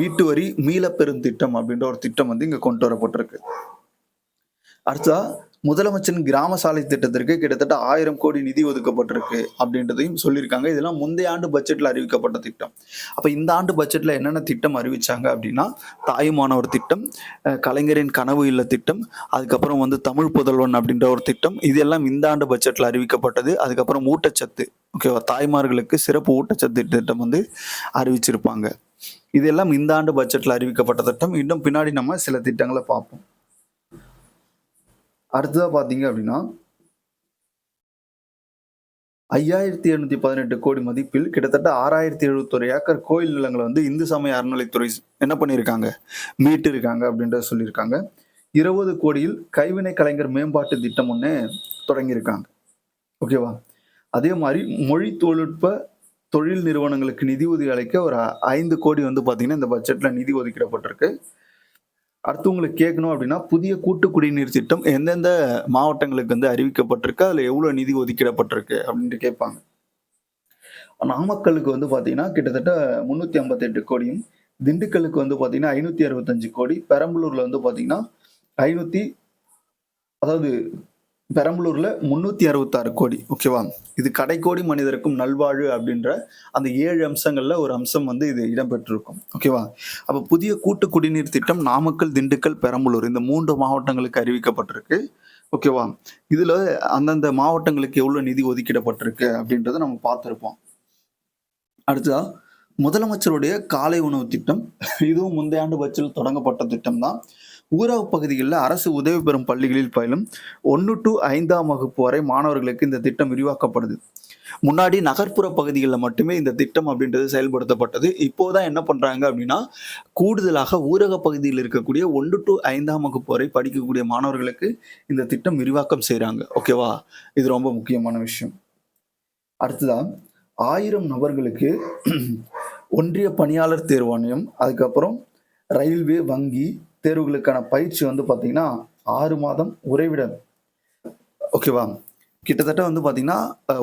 வீட்டு வரி மீளப்பெறும் திட்டம் அப்படின்ற ஒரு திட்டம் வந்து இங்க கொண்டு வரப்பட்டிருக்கு. அடுத்ததா முதலமைச்சரின் கிராம சாலை திட்டத்திற்கு கிட்டத்தட்ட 1000 கோடி நிதி ஒதுக்கப்பட்டிருக்கு அப்படின்றதையும் சொல்லியிருக்காங்க. இதெல்லாம் முந்தைய ஆண்டு பட்ஜெட்ல அறிவிக்கப்பட்ட திட்டம். அப்ப இந்த ஆண்டு பட்ஜெட்ல என்னென்ன திட்டம் அறிவிச்சாங்க அப்படின்னா தாயுமானவர் திட்டம், கலைஞரின் கனவு இல்ல திட்டம், அதுக்கப்புறம் வந்து தமிழ் புதல்வன் அப்படின்ற ஒரு திட்டம், இதெல்லாம் இந்த ஆண்டு பட்ஜெட்ல அறிவிக்கப்பட்டது. அதுக்கப்புறம் ஊட்டச்சத்து ஓகேவா தாய்மார்களுக்கு சிறப்பு ஊட்டச்சத்து திட்டம் வந்து அறிவிச்சிருப்பாங்க. இதெல்லாம் இந்த ஆண்டு பட்ஜெட்ல அறிவிக்கப்பட்ட திட்டம். இன்னும் பின்னாடி நம்ம சில திட்டங்களை பார்ப்போம். அடுத்ததா பாத்தீங்க அப்படின்னா 5,718 கோடி மதிப்பில் கிட்டத்தட்ட 6,071 ஏக்கர் கோயில் நிலங்களை வந்து இந்து சமய அறநிலைத்துறை என்ன பண்ணியிருக்காங்க மீட்டு இருக்காங்க அப்படின்றத சொல்லியிருக்காங்க. 20 கோடியில் கைவினை கலைஞர் மேம்பாட்டு திட்டம் ஒன்று தொடங்கியிருக்காங்க. ஓகேவா? அதே மாதிரி மொழி தொழில்நுட்ப தொழில் நிறுவனங்களுக்கு நிதி உதவி அளிக்க ஒரு 5 கோடி வந்து பாத்தீங்கன்னா இந்த பட்ஜெட்ல நிதி ஒதுக்கிடப்பட்டிருக்கு. அடுத்து உங்களுக்கு கேட்கணும் அப்படின்னா புதிய கூட்டு குடிநீர் திட்டம் எந்தெந்த மாவட்டங்களுக்கு வந்து அறிவிக்கப்பட்டிருக்கு, அதுல எவ்வளவு நிதி ஒதுக்கிடப்பட்டிருக்கு அப்படின்ட்டு கேட்பாங்க. நாமக்கலுக்கு வந்து பாத்தீங்கன்னா கிட்டத்தட்ட 358 கோடியும், திண்டுக்கலுக்கு வந்து பாத்தீங்கன்னா 565 கோடி, பெரம்பலூர்ல வந்து பாத்தீங்கன்னா 500 அதாவது பெரம்பலூர்ல 366 கோடி. ஓகேவா? இது கடைக்கோடி மனிதருக்கும் நல்வாழ்வு அப்படின்ற அந்த 7 அம்சங்கள்ல ஒரு அம்சம் வந்து இது இடம்பெற்றிருக்கும். ஓகேவா? அப்ப புதிய கூட்டு குடிநீர் திட்டம் நாமக்கல், திண்டுக்கல், பெரம்பலூர் இந்த 3 மாவட்டங்களுக்கு அறிவிக்கப்பட்டிருக்கு. ஓகேவா? இதுல அந்தந்த மாவட்டங்களுக்கு எவ்வளவு நிதி ஒதுக்கிடப்பட்டிருக்கு அப்படின்றத நம்ம பார்த்திருப்போம். அடுத்ததா முதலமைச்சருடைய காலை உணவு திட்டம் இதுவும் முந்தைய ஆண்டு பட்ஜெட்டில் தொடங்கப்பட்ட திட்டம் தான். ஊரக பகுதிகளில் அரசு உதவி பெறும் பள்ளிகளில் பயிலும் 1 to 5ஆம் வகுப்பு வரை மாணவர்களுக்கு இந்த திட்டம் விரிவாக்கப்படுது. முன்னாடி நகர்ப்புற பகுதிகளில் மட்டுமே இந்த திட்டம் அப்படின்றது செயல்படுத்தப்பட்டது. இப்போதான் என்ன பண்றாங்க அப்படின்னா கூடுதலாக ஊரக பகுதியில் இருக்கக்கூடிய 1 to 5ஆம் வகுப்பு வரை படிக்கக்கூடிய மாணவர்களுக்கு இந்த திட்டம் விரிவாக்கம் செய்றாங்க. ஓகேவா? இது ரொம்ப முக்கியமான விஷயம். அடுத்ததான் 1000 நபர்களுக்கு ஒன்றிய பணியாளர் தேர்வாணையம், அதுக்கப்புறம் ரயில்வே, வங்கி தேர்வுகளுக்கான பயிற்சி வந்து பாத்தீங்கன்னா 6 மாதம் உறைவிடம். ஓகேவா? கிட்டத்தட்ட வந்து பாத்தீங்கன்னா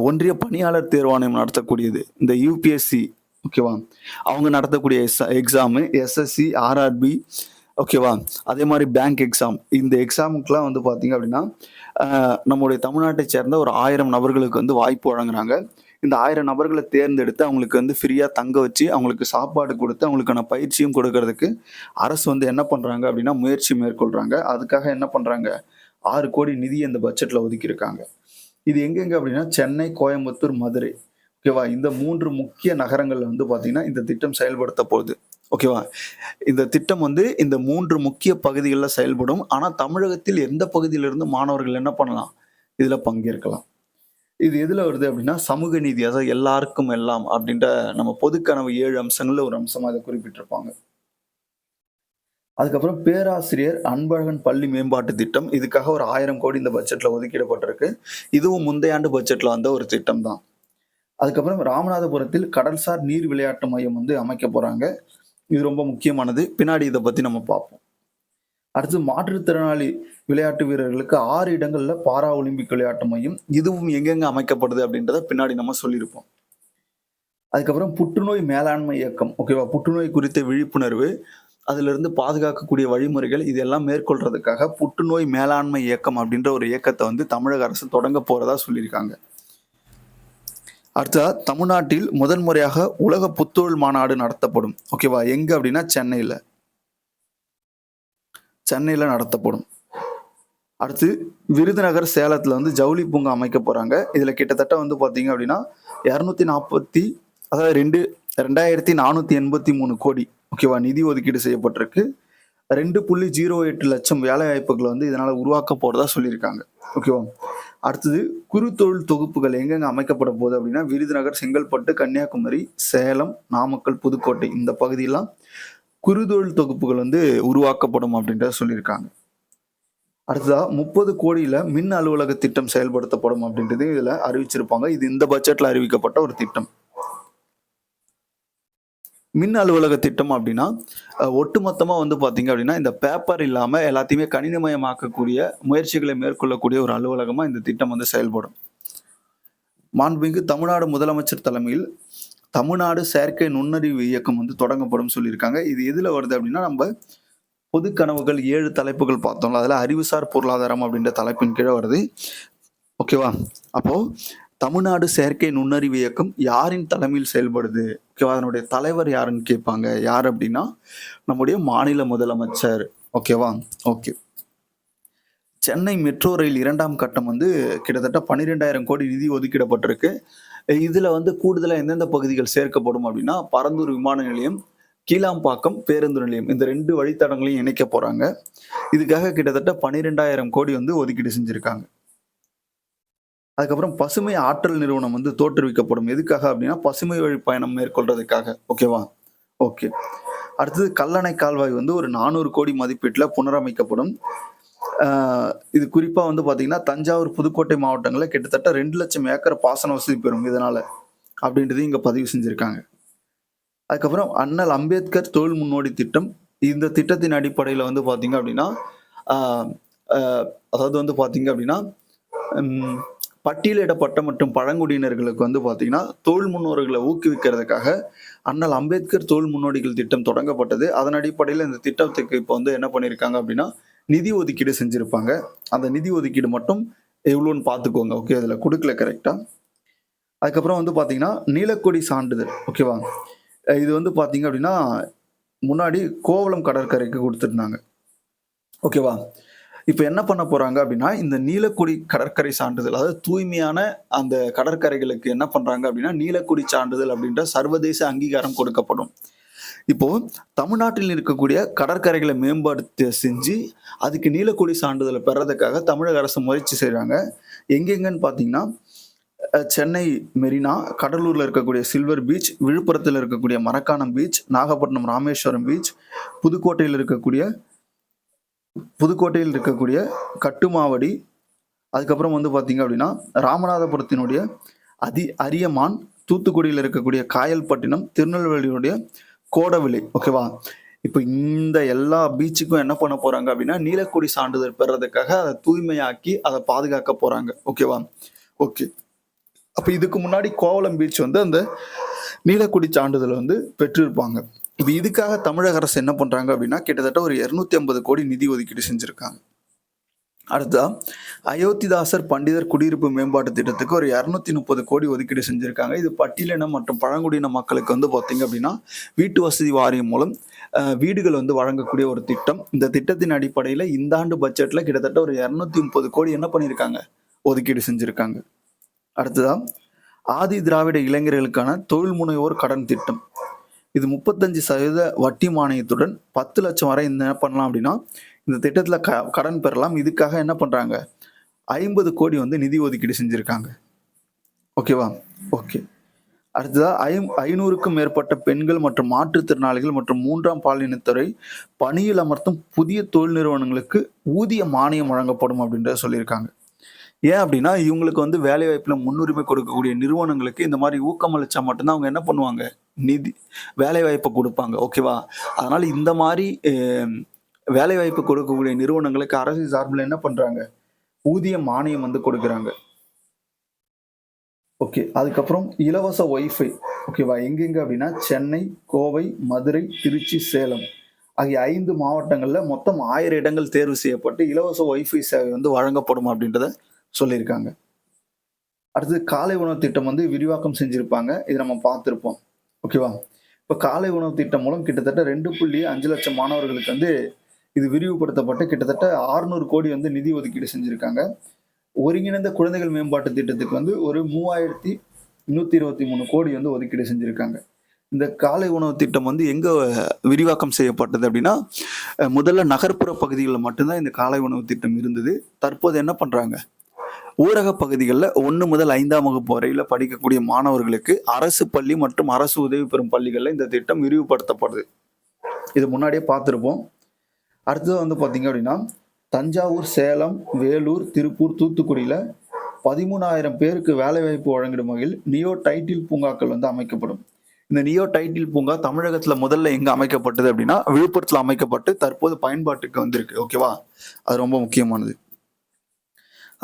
ஒன்றிய பணியாளர் தேர்வாணையம் நடத்தக்கூடியது இந்த யூபிஎஸ்சி. ஓகேவா? அவங்க நடத்தக்கூடிய எக்ஸாம் எஸ்எஸ்சி, ஆர்ஆர்பி. ஓகேவா? அதே மாதிரி பேங்க் எக்ஸாம். இந்த எக்ஸாமுக்குலாம் வந்து பாத்தீங்க அப்படின்னா நம்முடைய தமிழ்நாட்டை சேர்ந்த ஒரு 1000 நபர்களுக்கு வந்து வாய்ப்பு வழங்குறாங்க. இந்த 1000 நபர்களை தேர்ந்தெடுத்து அவங்களுக்கு வந்து ஃப்ரீயா தங்க வச்சு அவங்களுக்கு சாப்பாடு கொடுத்து அவங்களுக்கான பயிற்சியும் கொடுக்கறதுக்கு அரசு வந்து என்ன பண்றாங்க அப்படின்னா முயற்சி மேற்கொள்றாங்க. அதுக்காக என்ன பண்றாங்க 6 கோடி நிதி இந்த பட்ஜெட்ல ஒதுக்கியிருக்காங்க. இது எங்கெங்க அப்படின்னா சென்னை, கோயம்புத்தூர், மதுரை. ஓகேவா? இந்த 3 முக்கிய நகரங்கள்ல வந்து பாத்தீங்கன்னா இந்த திட்டம் செயல்படுத்த போகுது. ஓகேவா? இந்த திட்டம் வந்து இந்த 3 முக்கிய பகுதிகள்ல செயல்படும். ஆனா, தமிழகத்தில் எந்த பகுதியிலிருந்து மாணவர்கள் என்ன பண்ணலாம்? இதுல பங்கேற்கலாம். இது எதுல வருது அப்டின்னா, சமூக நீதி அதாவது எல்லாருக்கும் எல்லாம் அப்டின்ற நம்ம பொதுக்கனவு 7 அம்சங்கள்ல ஒரு அம்சமா இத குறிப்பிட்டிருப்பாங்க. அதுக்கப்புறம் பேராசிரியர் அன்பழகன் பள்ளி மேம்பாட்டு திட்டம். இதுக்காக ஒரு 1000 கோடி இந்த பட்ஜெட்ல ஒதுக்கிடப்பட்டிருக்கு. இதுவும் முந்தைய ஆண்டு பட்ஜெட்ல வந்த ஒரு திட்டம் தான். அதுக்கப்புறம் ராமநாதபுரத்தில் கடல்சார் நீர் விளையாட்டு மையம் வந்து அமைக்க போறாங்க. இது ரொம்ப முக்கியமானது. பின்னாடி இத பத்தி நம்ம பார்ப்போம். அடுத்து மாற்றுத்திறனாளி விளையாட்டு வீரர்களுக்கு 6 இடங்கள்ல பாரா ஒலிம்பிக் விளையாட்டு மையம். இதுவும் எங்கெங்க அமைக்கப்படுது அப்படின்றத பின்னாடி நம்ம சொல்லியிருப்போம். அதுக்கப்புறம் புற்றுநோய் மேலாண்மை இயக்கம். ஓகேவா? புற்றுநோய் குறித்த விழிப்புணர்வு, அதிலிருந்து பாதுகாக்கக்கூடிய வழிமுறைகள் இதெல்லாம் மேற்கொள்றதுக்காக புற்றுநோய் மேலாண்மை இயக்கம் அப்படின்ற ஒரு இயக்கத்த வந்து தமிழக அரசு தொடங்க போறதா சொல்லியிருக்காங்க. அடுத்ததா தமிழ்நாட்டில் முதல் முறையாக உலக புத்தொழில் மாநாடு நடத்தப்படும். ஓகேவா? எங்க அப்படின்னா சென்னையில. சென்னையில நடத்தப்படும். அடுத்து விருதுநகர், சேலத்துல வந்து ஜவுளி பூங்கா அமைக்க போறாங்க. இதுல கிட்டத்தட்ட வந்து பார்த்தீங்க அப்படின்னா 240 அதாவது 2483 கோடி ஓகேவா? நிதி ஒதுக்கீடு செய்யப்பட்டிருக்கு. 2.08 லட்சம் வேலை வாய்ப்புகள் வந்து இதனால உருவாக்க போறதா சொல்லியிருக்காங்க. ஓகேவா? அடுத்தது குறுந்தொழில் தொகுப்புகள் எங்கெங்க அமைக்கப்பட போகுது அப்படின்னா விருதுநகர், செங்கல்பட்டு, கன்னியாகுமரி, சேலம், நாமக்கல், புதுக்கோட்டை இந்த பகுதியெல்லாம் குறுந்தொழில் தொகுப்புகள் வந்து உருவாக்கப்படும் அப்படின்றத சொல்லியிருக்காங்க. அடுத்ததா 30 கோடியில மின் அலுவலக திட்டம் செயல்படுத்தப்படும் அப்படின்றது இதுல அறிவிச்சிருப்பாங்க. இது இந்த பட்ஜெட்ல அறிவிக்கப்பட்ட ஒரு திட்டம். மின் அலுவலக திட்டம் அப்படின்னா ஒட்டுமொத்தமா வந்து பாத்தீங்க அப்படின்னா இந்த பேப்பர் இல்லாம எல்லாத்தையுமே கணினிமயமாக்கக்கூடிய முயற்சிகளை மேற்கொள்ளக்கூடிய ஒரு அலுவலகமா இந்த திட்டம் வந்து செயல்படும். மாண்புமிகு தமிழ்நாடு முதலமைச்சர் தலைமையில் தமிழ்நாடு செயற்கை நுண்ணறிவு இயக்கம் வந்து தொடங்கப்படும் சொல்லியிருக்காங்க. இது எதுல வருது அப்படின்னா நம்ம பொது கனவுகள் 7 தலைப்புகள் பார்த்தோம்ல. அதுல அறிவுசார் பொருளாதாரம் அப்படின்ற தலைப்பின் கீழ வருது. ஓகேவா? அப்போ தமிழ்நாடு செயற்கை நுண்ணறிவு இயக்கம் யாரின் தலைமையில் செயல்படுது? ஓகேவா? அதனுடைய தலைவர் யாருன்னு கேட்பாங்க. யார் அப்படின்னா நம்முடைய மாநில முதலமைச்சர். ஓகேவா? ஓகே. சென்னை மெட்ரோ ரயில் 2ஆம் கட்டம் வந்து கிட்டத்தட்ட 12,000 கோடி நிதி ஒதுக்கிடப்பட்டிருக்கு. இதுல வந்து கூடுதலா எந்தெந்த பகுதிகள் சேர்க்கப்படும் அப்படின்னா பரந்தூர் விமான நிலையம், கீழாம்பாக்கம் பேருந்து நிலையம் இந்த 2 வழித்தடங்களையும் இணைக்க போறாங்க. இதுக்காக கிட்டத்தட்ட 12,000 கோடி வந்து ஒதுக்கீடு செஞ்சிருக்காங்க. அதுக்கப்புறம் பசுமை ஆற்றல் நிறுவனம் வந்து தோற்றுவிக்கப்படும். எதுக்காக அப்படின்னா பசுமை வழி பயணம் மேற்கொள்றதுக்காக. ஓகேவா? ஓகே. அடுத்தது கல்லணை கால்வாய் வந்து ஒரு 400 கோடி மதிப்பீட்டுல புனரமைக்கப்படும். இது குறிப்பா வந்து பாத்தீங்கன்னா தஞ்சாவூர், புதுக்கோட்டை மாவட்டங்கள்ல கிட்டத்தட்ட 2 லட்சம் ஏக்கர் பாசன வசதி பெறும் இதனால அப்படின்றது இங்க பதிவு செஞ்சிருக்காங்க. அதுக்கப்புறம் அண்ணல் அம்பேத்கர் தொழில் முன்னோடி திட்டம். இந்த திட்டத்தின் அடிப்படையில வந்து பாத்தீங்க அப்படின்னா ஆஹ் ஆஹ் அதாவது வந்து பாத்தீங்க அப்படின்னா பட்டியலிடப்பட்ட மற்றும் பழங்குடியினர்களுக்கு வந்து பாத்தீங்கன்னா தொழில் முன்னோர்களை ஊக்குவிக்கிறதுக்காக அண்ணல் அம்பேத்கர் தொழில் முன்னோடிகள் திட்டம் தொடங்கப்பட்டது. அதன் அடிப்படையில் இந்த திட்டத்துக்கு இப்போ வந்து என்ன பண்ணியிருக்காங்க அப்படின்னா நிதி ஒதுக்கீடு செஞ்சிருப்பாங்க. அந்த நிதி ஒதுக்கீடு மட்டும் எவ்வளோன்னு பார்த்துக்கோங்க. ஓகே, அதுல கொடுக்கல கரெக்டா. அதுக்கப்புறம் வந்து பாத்தீங்கன்னா நீலக்கொடி சான்றிதழ். ஓகேவா? இது வந்து பாத்தீங்க அப்படின்னா முன்னாடி கோவளம் கடற்கரைக்கு கொடுத்துருந்தாங்க. ஓகேவா? இப்ப என்ன பண்ண போறாங்க அப்படின்னா இந்த நீலக்குடி கடற்கரை சான்றிதழ் அதாவது தூய்மையான அந்த கடற்கரைகளுக்கு என்ன பண்றாங்க அப்படின்னா நீலக்குடி சான்றிதழ் அப்படின்ற சர்வதேச அங்கீகாரம் கொடுக்கப்படும். இப்போ தமிழ்நாட்டில் இருக்கக்கூடிய கடற்கரைகளை மேம்படுத்த செஞ்சு அதுக்கு நீலக்குடி சான்றிதழை பெறதுக்காக தமிழக அரசு முயற்சி செய்றாங்க. எங்கெங்கன்னு பாத்தீங்கன்னா சென்னை மெரினா, கடலூர்ல இருக்கக்கூடிய சில்வர் பீச், விழுப்புரத்தில் இருக்கக்கூடிய மரக்காணம் பீச், நாகப்பட்டினம் ராமேஸ்வரம் பீச், புதுக்கோட்டையில் இருக்கக்கூடிய கட்டுமாவடி, அதுக்கப்புறம் வந்து பாத்தீங்க அப்படின்னா ராமநாதபுரத்தினுடைய அரியமான், தூத்துக்குடியில் இருக்கக்கூடிய காயல்பட்டினம், திருநெல்வேலியுடைய கோடவிலை. ஓகேவா? இப்போ இந்த எல்லா பீச்சுக்கும் என்ன பண்ண போறாங்க அப்படின்னா நீலக்குடி சான்றிதழ் பெறதுக்காக அதை தூய்மையாக்கி அதை பாதுகாக்க போறாங்க. ஓகேவா? ஓகே. அப்ப இதுக்கு முன்னாடி கோவளம் பீச் வந்து அந்த நீலக்குடி சான்றிதழ் வந்து பெற்றிருப்பாங்க. இப்ப இதுக்காக தமிழக அரசு என்ன பண்றாங்க அப்படின்னா கிட்டத்தட்ட ஒரு 250 கோடி நிதி ஒதுக்கீடு செஞ்சிருக்காங்க. அடுத்தா அயோத்திதாசர் பண்டிதர் குடியிருப்பு மேம்பாட்டு திட்டத்துக்கு ஒரு 230 கோடி ஒதுக்கீடு செஞ்சிருக்காங்க. இது பட்டியலினம் மற்றும் பழங்குடியின மக்களுக்கு வந்து பாத்தீங்க அப்படின்னா வீட்டு வசதி வாரியம் மூலம் வீடுகள் வந்து வழங்கக்கூடிய ஒரு திட்டம். இந்த திட்டத்தின் அடிப்படையில இந்த ஆண்டு பட்ஜெட்ல கிட்டத்தட்ட ஒரு 230 கோடி என்ன பண்ணியிருக்காங்க ஒதுக்கீடு செஞ்சிருக்காங்க. அடுத்ததா ஆதி திராவிட இளைஞர்களுக்கான தொழில் முனைவோர் கடன் திட்டம். இது 35% வட்டி மானியத்துடன் 10 லட்சம் வரை என்ன பண்ணலாம் அப்படின்னா இந்த திட்டத்துல கடன் பெறலாம். இதுக்காக என்ன பண்றாங்க, 50 கோடி வந்து நிதி ஒதுக்கீடு செஞ்சிருக்காங்க. ஓகேவா? ஓகே. அடுத்ததா 500க்கும் மேற்பட்ட பெண்கள் மற்றும் மாற்றுத்திறனாளிகள் மற்றும் 3ஆம் பாலினத்தவரை பணியில் அமர்த்தும் புதிய தொழில் நிறுவனங்களுக்கு ஊதிய மானியம் வழங்கப்படும் அப்படின்றத சொல்லியிருக்காங்க. ஏன் அப்படின்னா இவங்களுக்கு வந்து வேலை வாய்ப்புல முன்னுரிமை கொடுக்கக்கூடிய நிறுவனங்களுக்கு இந்த மாதிரி ஊக்கம் அளிச்சா மட்டும்தான் அவங்க என்ன பண்ணுவாங்க, நிதி வேலை வாய்ப்பை கொடுப்பாங்க. ஓகேவா? அதனால இந்த மாதிரி வேலை வாய்ப்பு கொடுக்கக்கூடிய நிறுவனங்களுக்கு அரசு சார்பில் என்ன பண்றாங்க, ஊதிய மானியம் வந்து கொடுக்குறாங்க. ஓகே. அதுக்கப்புறம் இலவச ஒய்ஃபை. ஓகேவா? எங்கெங்க அப்படின்னா சென்னை, கோவை, மதுரை, திருச்சி, சேலம் ஆகிய 5 மாவட்டங்கள்ல மொத்தம் 1000 இடங்கள் தேர்வு செய்யப்பட்டு இலவச ஒய்ஃபை சேவை வந்து வழங்கப்படும் அப்படின்றத சொல்லியிருக்காங்க. அடுத்தது காலை உணவு திட்டம் வந்து விரிவாக்கம் செஞ்சிருப்பாங்க. இதை நம்ம பார்த்திருப்போம். ஓகேவா? இப்போ காலை உணவு திட்டம் மூலம் கிட்டத்தட்ட 2.5 லட்சம் மாணவர்களுக்கு வந்து இது விரிவுபடுத்தப்பட்டு கிட்டத்தட்ட 600 கோடி வந்து நிதி ஒதுக்கீடு செஞ்சிருக்காங்க. ஒருங்கிணைந்த குழந்தைகள் மேம்பாட்டு திட்டத்துக்கு வந்து ஒரு 3123 கோடி வந்து ஒதுக்கீடு செஞ்சிருக்காங்க. இந்த காலை உணவு திட்டம் வந்து எங்க விரிவாக்கம் செய்யப்பட்டது அப்படின்னா முதல்ல நகர்ப்புற பகுதிகளில் மட்டும்தான் இந்த காலை உணவு திட்டம் இருந்தது. தற்போது என்ன பண்றாங்க, ஊரக பகுதிகளில் 1 முதல் 5ஆம் வகுப்பு வரையில படிக்கக்கூடிய மாணவர்களுக்கு அரசு பள்ளி மற்றும் அரசு உதவி பெறும் பள்ளிகளில் இந்த திட்டம் விரிவுபடுத்தப்படுது. இது முன்னாடியே பார்த்துருப்போம். அடுத்தது வந்து பார்த்தீங்க அப்படின்னா தஞ்சாவூர், சேலம், வேலூர், திருப்பூர், தூத்துக்குடியில் 13,000 பேருக்கு வேலைவாய்ப்பு வழங்கிடும் வகையில் நியோ டைட்டில் பூங்காக்கள் வந்து அமைக்கப்படும். இந்த நியோ டைட்டில் பூங்கா தமிழகத்துல முதல்ல எங்க அமைக்கப்பட்டது அப்படின்னா விழுப்புரத்துல அமைக்கப்பட்டு தற்போது பயன்பாட்டுக்கு வந்திருக்கு. ஓகேவா? அது ரொம்ப முக்கியமானது.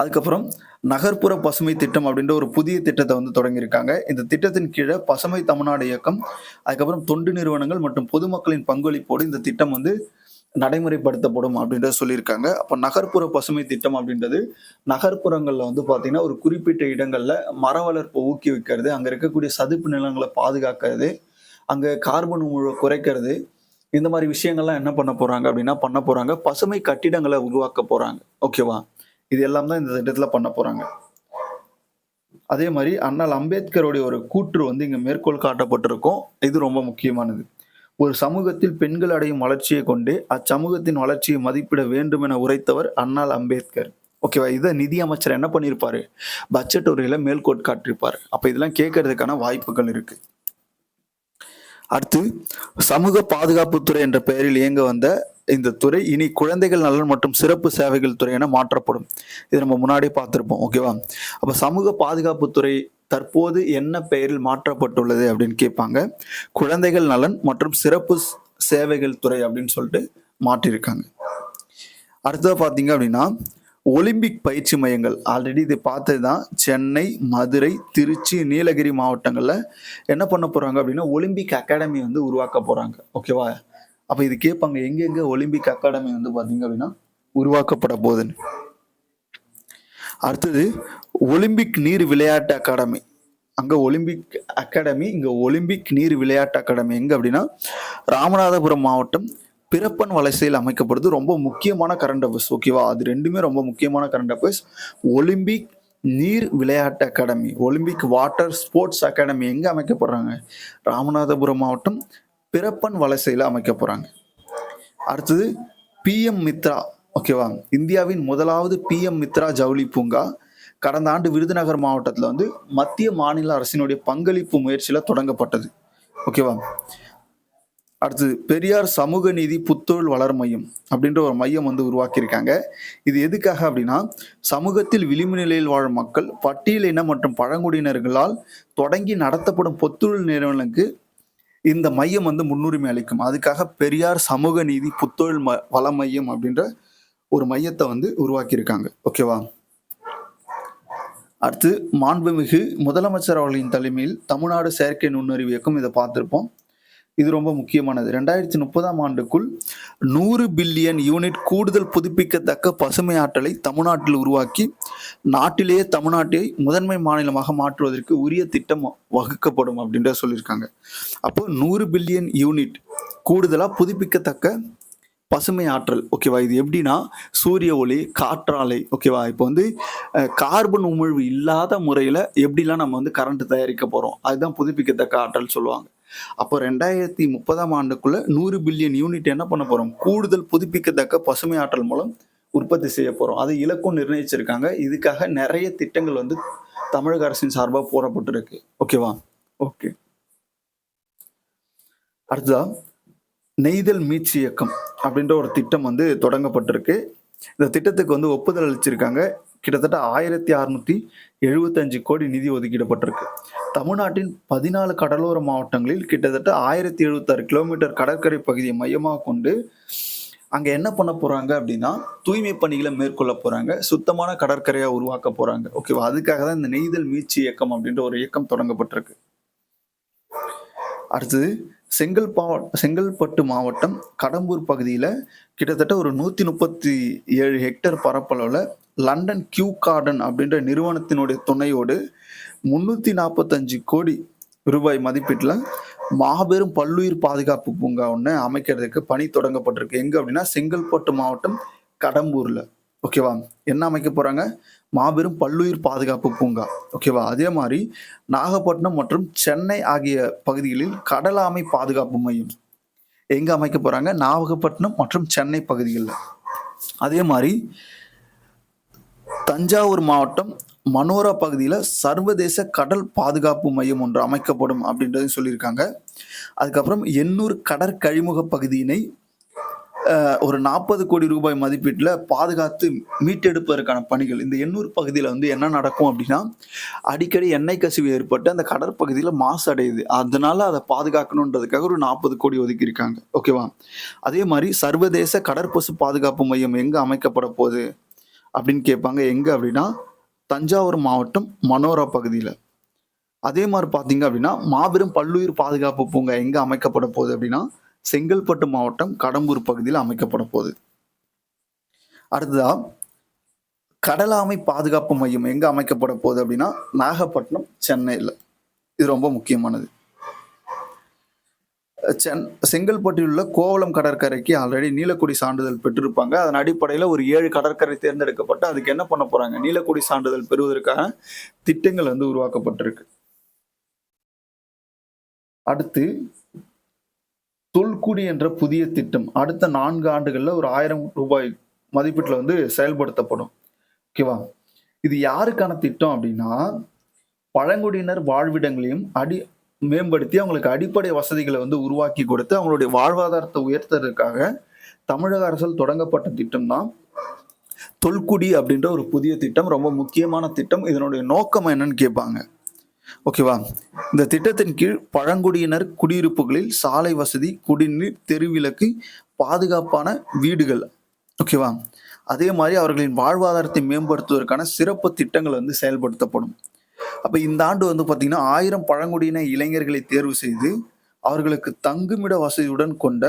அதுக்கப்புறம் நகர்ப்புற பசுமை திட்டம் அப்படின்ற ஒரு புதிய திட்டத்தை வந்து தொடங்கியிருக்காங்க. இந்த திட்டத்தின் கீழே பசுமை தமிழ்நாடு இயக்கம், அதுக்கப்புறம் தொண்டு நிறுவனங்கள் மற்றும் பொதுமக்களின் பங்களிப்போடு இந்த திட்டம் வந்து நடைமுறைப்படுத்தப்படும் அப்படின்றத சொல்லியிருக்காங்க. அப்போ நகர்ப்புற பசுமை திட்டம் அப்படின்றது நகர்ப்புறங்கள்ல வந்து பார்த்தீங்கன்னா ஒரு குறிப்பிட்ட இடங்கள்ல மர வளர்ப்பை ஊக்குவிக்கிறது, அங்க இருக்கக்கூடிய சதுப்பு நிலங்களை பாதுகாக்கிறது, அங்க கார்பன் குறைக்கிறது, இந்த மாதிரி விஷயங்கள்லாம் என்ன பண்ண போறாங்க அப்படின்னா பண்ண போறாங்க. பசுமை கட்டிடங்களை உருவாக்க போறாங்க. ஓகேவா? இது எல்லாம் தான் இந்த திட்டத்துல பண்ண போறாங்க. அதே மாதிரி அண்ணல் அம்பேத்கருடைய ஒரு கூற்று வந்து இங்க மேற்கோள் காட்டப்பட்டிருக்கும். இது ரொம்ப முக்கியமானது. ஒரு சமூகத்தில் பெண்கள் அடையும் வளர்ச்சியை கொண்டு அச்சமூகத்தின் வளர்ச்சியை மதிப்பிட வேண்டும் என உரைத்தவர் அண்ணல் அம்பேத்கர். ஓகேவா? இதை நிதி அமைச்சர் என்ன பண்ணியிருப்பாரு, பட்ஜெட் உரையில மேற்கோள் காட்டியிருப்பாரு. அப்ப இதெல்லாம் கேட்கறதுக்கான வாய்ப்புகள் இருக்கு. அடுத்து சமூக பாதுகாப்புத்துறை என்ற பெயரில் இயங்க வந்த இந்த துறை இனி குழந்தைகள் நலன் மற்றும் சிறப்பு சேவைகள் துறை என மாற்றப்படும். இது நம்ம முன்னாடியே பார்த்திருப்போம். ஓகேவா? அப்ப சமூக பாதுகாப்புத்துறை தற்போது என்ன பெயரில் மாற்றப்பட்டுள்ளது அப்படின்னு கேட்பாங்க. குழந்தைகள் நலன் மற்றும் சிறப்பு சேவைகள் துறை அப்படின்னு சொல்லிட்டு மாற்றிருக்காங்க. அடுத்தது பார்த்தீங்க அப்படின்னா ஒலிம்பிக் பயிற்சி மையங்கள் ஆல்ரெடி இது பார்த்ததுதான். சென்னை, மதுரை, திருச்சி, நீலகிரி மாவட்டங்கள்ல என்ன பண்ண போறாங்க அப்படின்னா ஒலிம்பிக் அகாடமி வந்து உருவாக்க போறாங்க. ஓகேவா? அப்ப இது கேட்பாங்க, எங்கெங்க ஒலிம்பிக் அகாடமி வந்து பாத்தீங்க அப்படின்னா உருவாக்கப்பட போகுதுன்னு. அடுத்தது ஒலிம்பிக் நீர் விளையாட்டு அகாடமி. அங்க ஒலிம்பிக் அகாடமி, இங்க ஒலிம்பிக் நீர் விளையாட்டு அகாடமி எங்க அப்படின்னா ராமநாதபுரம் மாவட்டம் பிறப்பன் வலசையில் அமைக்கப்படுது. ரொம்ப முக்கியமான கரண்ட் அஃபேர்ஸ். ஓகேவா? அது ரெண்டுமே ரொம்ப முக்கியமான கரண்ட் அஃபேர்ஸ். ஒலிம்பிக் நீர் விளையாட்டு academy, Olympic water sports academy எங்க அமைக்கப்படுறாங்க, ராமநாதபுரம் மாவட்டம் பிறப்பன் வலசையில் அமைக்க போறாங்க. அடுத்தது PM மித்ரா. ஓகேவா? இந்தியாவின் முதலாவது PM மித்ரா ஜவுளி பூங்கா கடந்த ஆண்டு விருதுநகர் மாவட்டத்தில் வந்து மத்திய மாநில அரசினுடைய பங்களிப்பு முயற்சியில தொடங்கப்பட்டது. ஓகேவா? அடுத்தது பெரியார் சமூக நீதி புத்தொழில் வளர் மையம் அப்படின்ற ஒரு மையம் வந்து உருவாக்கியிருக்காங்க. இது எதுக்காக அப்படின்னா சமூகத்தில் விளிம்பு நிலையில் வாழும் மக்கள், பட்டியலின மற்றும் பழங்குடியினர்களால் தொடங்கி நடத்தப்படும் புத்தொழில் நிறுவனங்களுக்கு இந்த மையம் வந்து முன்னுரிமை அளிக்கும். அதுக்காக பெரியார் சமூக நீதி புத்தொழில் வள மையம் அப்படின்ற ஒரு மையத்தை வந்து உருவாக்கியிருக்காங்க. ஓகேவா? அடுத்து மாண்புமிகு முதலமைச்சர் அவர்களின் தலைமையில் தமிழ்நாடு செயற்கை நுண்ணறிவு இயக்கம். இதை பார்த்திருப்போம். இது ரொம்ப முக்கியமானது. 2030ஆம் ஆண்டுக்குள் 100 பில்லியன் யூனிட் கூடுதல் புதுப்பிக்கத்தக்க பசுமை ஆற்றலை தமிழ்நாட்டில் உருவாக்கி நாட்டிலேயே தமிழ்நாட்டை முதன்மை மாநிலமாக மாற்றுவதற்கு உரிய திட்டம் வகுக்கப்படும் அப்படின்ற சொல்லியிருக்காங்க. அப்போ 100 பில்லியன் யூனிட் கூடுதலா புதுப்பிக்கத்தக்க பசுமை ஆற்றல். ஓகேவா? இது எப்படின்னா சூரிய ஒளி, காற்றாலை. ஓகேவா? இப்போ வந்து கார்பன் உமிழ்வு இல்லாத முறையில எப்படிலாம் நம்ம வந்து கரண்ட் தயாரிக்க போறோம், அதுதான் புதுப்பிக்கத்தக்க ஆற்றல் சொல்லுவாங்க. அப்போ 2030ஆம் ஆண்டுக்குள்ள 100 பில்லியன் யூனிட் என்ன பண்ண போறோம்? கூடுதல் புதுப்பிக்கத்தக்க பசுமை ஆற்றல் மூலம் உற்பத்தி செய்ய போறோம். அது இலக்கும் நிர்ணயிச்சிருக்காங்க. இதுக்காக நெறைய திட்டங்கள் வந்து தமிழக அரசின் சார்பா போடப்பட்டிருக்கு. ஓகேவா? ஓகே. அடுத்ததா நெய்தல் மீட்சி இயக்கம் அப்படின்ற ஒரு திட்டம் வந்து தொடங்கப்பட்டிருக்கு. இந்த திட்டத்துக்கு வந்து ஒப்புதல் அளிச்சிருக்காங்க. கிட்டத்தட்ட 1675 கோடி நிதி ஒதுக்கிடப்பட்டிருக்கு. தமிழ்நாட்டின் 14 கடலோர மாவட்டங்களில் கிட்டத்தட்ட 1076 கிலோமீட்டர் கடற்கரை பகுதியை மையமாக கொண்டு அங்க என்ன பண்ண போறாங்க அப்படின்னா, தூய்மை பணிகளை மேற்கொள்ள போறாங்க. சுத்தமான கடற்கரையா உருவாக்க போறாங்க. ஓகேவா? அதுக்காக தான் இந்த நெய்தல் மீட்சி இயக்கம் அப்படின்ற ஒரு இயக்கம் தொடங்கப்பட்டிருக்கு. அடுத்தது செங்கல்பட்டு மாவட்டம் கடம்பூர் பகுதியில கிட்டத்தட்ட ஒரு 137 ஹெக்டேர் பரப்பளவுல லண்டன் கியூ கார்டன் அப்படின்ற நிறுவனத்தினுடைய துணையோடு 345 கோடி ரூபாய் மதிப்பீட்டுல மாபெரும் பல்லுயிர் பாதுகாப்பு பூங்கா ஒண்ணு அமைக்கிறதுக்கு பணி தொடங்கப்பட்டிருக்கு. எங்க அப்படின்னா செங்கல்பட்டு மாவட்டம் கடம்பூர்ல. ஓகேவா? என்ன அமைக்க போறாங்க? மாபெரும் பல்லுயிர் பாதுகாப்பு பூங்கா. ஓகேவா? அதே மாதிரி நாகப்பட்டினம் மற்றும் சென்னை ஆகிய பகுதிகளில் கடலாமை பாதுகாப்பு மையம் எங்க அமைக்க போறாங்க? நாகப்பட்டினம் மற்றும் சென்னை பகுதிகளில். அதே மாதிரி தஞ்சாவூர் மாவட்டம் மனோரா பகுதியில் சர்வதேச கடல் பாதுகாப்பு மையம் ஒன்று அமைக்கப்படும் அப்படின்றதையும் சொல்லியிருக்காங்க. அதுக்கப்புறம் எண்ணூர் கடற்கழிமுக பகுதியினை ஒரு 40 கோடி ரூபாய் மதிப்பீட்டில் பாதுகாத்து மீட்டெடுப்பதற்கான பணிகள். இந்த எண்ணூர் பகுதியில் வந்து என்ன நடக்கும் அப்படின்னா, அடிக்கடி எண்ணெய் கசிவு ஏற்பட்டு அந்த கடற்பகுதியில் மாசு அடையுது. அதனால அதை பாதுகாக்கணுன்றதுக்காக ஒரு 40 கோடி ஒதுக்கியிருக்காங்க. ஓகேவா? அதே மாதிரி சர்வதேச கடற்பசு பாதுகாப்பு மையம் எங்கே அமைக்கப்பட போகுது அப்படின்னு கேட்பாங்க. எங்கே அப்படின்னா தஞ்சாவூர் மாவட்டம் மனோரா பகுதியில். அதே மாதிரி பார்த்தீங்க அப்படின்னா மாபெரும் பல்லுயிர் பாதுகாப்பு பூங்கா எங்கே அமைக்கப்பட போகுது அப்படின்னா செங்கல்பட்டு மாவட்டம் கடம்பூர் பகுதியில் அமைக்கப்பட போகுது. அடுத்ததா கடலாமை பாதுகாப்பு மையம் எங்க அமைக்கப்பட போகுது அப்படின்னா நாகப்பட்டினம் சென்னையில். இது ரொம்ப முக்கியமானது. செங்கல்பட்டில் உள்ள கோவளம் கடற்கரைக்கு ஆல்ரெடி நீலக்குடி சான்றிதழ் பெற்றிருப்பாங்க. அதன் அடிப்படையில் ஒரு 7 கடற்கரை தேர்ந்தெடுக்கப்பட்டு அதுக்கு என்ன பண்ண போறாங்க? நீலக்குடி சான்றிதழ் பெறுவதற்கான திட்டங்கள் வந்து உருவாக்கப்பட்டிருக்கு. அடுத்து தொல்குடி என்ற புதிய திட்டம் அடுத்த 4 ஆண்டுகள்ல ஒரு 1000 ரூபாய் மதிப்பீட்டில் வந்து செயல்படுத்தப்படும். ஓகேவா? இது யாருக்கான திட்டம் அப்படின்னா பழங்குடியினர் வாழ்விடங்களையும் மேம்படுத்தி அவங்களுக்கு அடிப்படை வசதிகளை வந்து உருவாக்கி கொடுத்து அவங்களுடைய வாழ்வாதாரத்தை உயர்த்துறதுக்காக தமிழக அரசால் தொடங்கப்பட்ட திட்டம் தான் தொல்குடி அப்படின்ற ஒரு புதிய திட்டம். ரொம்ப முக்கியமான திட்டம். இதனுடைய நோக்கம் என்னன்னு கேட்பாங்க. ஓகேவா? இந்த திட்டத்தின் கீழ் பழங்குடியினர் குடியிருப்புகளில் சாலை வசதி, குடிநீர், தெருவிளக்கு, பாதுகாப்பான வீடுகள். ஓகேவா? அதே மாதிரி அவர்களின் வாழ்வாதாரத்தை மேம்படுத்துவதற்கான சிறப்பு திட்டங்கள் வந்து செயல்படுத்தப்படும். அப்ப இந்த ஆண்டு வந்து பாத்தீங்கன்னா 1000 பழங்குடியின இளைஞர்களை தேர்வு செய்து அவர்களுக்கு தங்குமிட வசதியுடன் கொண்ட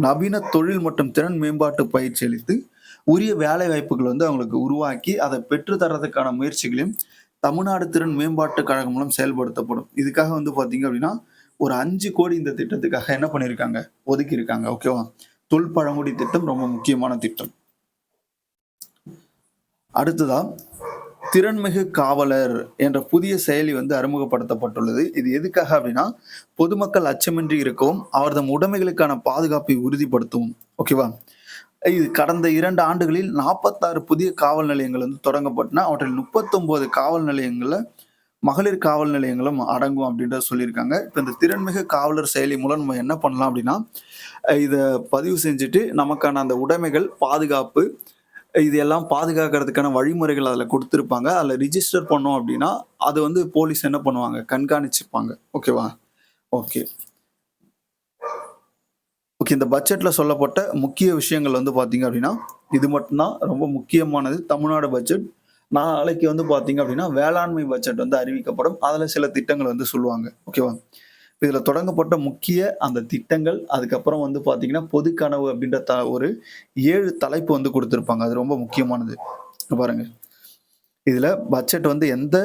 நவீன தொழில் மற்றும் திறன் மேம்பாட்டு பயிற்சி அளித்து உரிய வேலை வாய்ப்புகள் வந்து அவங்களுக்கு உருவாக்கி அதை பெற்று தரதுக்கான முயற்சிகளையும் தமிழ்நாடு திறன் மேம்பாட்டு கழகம் மூலம் செயல்படுத்தப்படும். இதுக்காக வந்து பாத்தீங்க அப்படின்னா ஒரு 5 கோடி இந்த திட்டத்துக்காக என்ன பண்ணிருக்காங்க? ஒதுக்கி இருக்காங்க. ஓகேவா? தொல் பழங்குடி திட்டம் ரொம்ப முக்கியமான திட்டம். அடுத்ததா திறன்மிகு காவலர் என்ற புதிய செயலி வந்து அறிமுகப்படுத்தப்பட்டுள்ளது. இது எதுக்காக அப்படின்னா பொதுமக்கள் அச்சமின்றி இருக்கவும் அவர்தம் உடைமைகளுக்கான பாதுகாப்பை உறுதிப்படுத்தவும். ஓகேவா? இது கடந்த 2 ஆண்டுகளில் 46 புதிய காவல் நிலையங்கள் வந்து தொடங்கப்பட்டன. அவற்றில் 39 காவல் நிலையங்கள்ல மகளிர் காவல் நிலையங்களும் அடங்கும் அப்படின்றத சொல்லியிருக்காங்க. இப்போ இந்த திறன்மிகு காவலர் செயலி மூலம் நம்ம என்ன பண்ணலாம் அப்படின்னா இதை பதிவு செஞ்சுட்டு நமக்கான அந்த உடைமைகள் பாதுகாப்பு இது எல்லாம் பாதுகாக்கிறதுக்கான வழிமுறைகள் அதில் கொடுத்துருப்பாங்க. அதில் ரிஜிஸ்டர் பண்ணோம் அப்படின்னா அது வந்து போலீஸ் என்ன பண்ணுவாங்க? கண்காணிச்சுப்பாங்க. ஓகேவா? ஓகே. இந்த பட்ஜெட்ல சொல்லப்பட்ட முக்கிய விஷயங்கள் வந்து பாத்தீங்க அப்படின்னா இது மட்டும்தான் ரொம்ப முக்கியமானது. தமிழ்நாடு பட்ஜெட் நாளைக்கு வந்து பாத்தீங்க அப்படின்னா வேளாண்மை பட்ஜெட் வந்து அறிவிக்கப்படும். அதுல சில திட்டங்கள் வந்து சொல்லுவாங்க. ஓகேவா? இதுல தொடங்கப்பட்ட முக்கிய அந்த திட்டங்கள் அதுக்கப்புறம் வந்து பாத்தீங்கன்னா பொது கனவு அப்படின்ற ஒரு 7 தலைப்பு வந்து கொடுத்திருப்பாங்க. அது ரொம்ப முக்கியமானது. பாருங்க, இதுல பட்ஜெட் வந்து எந்த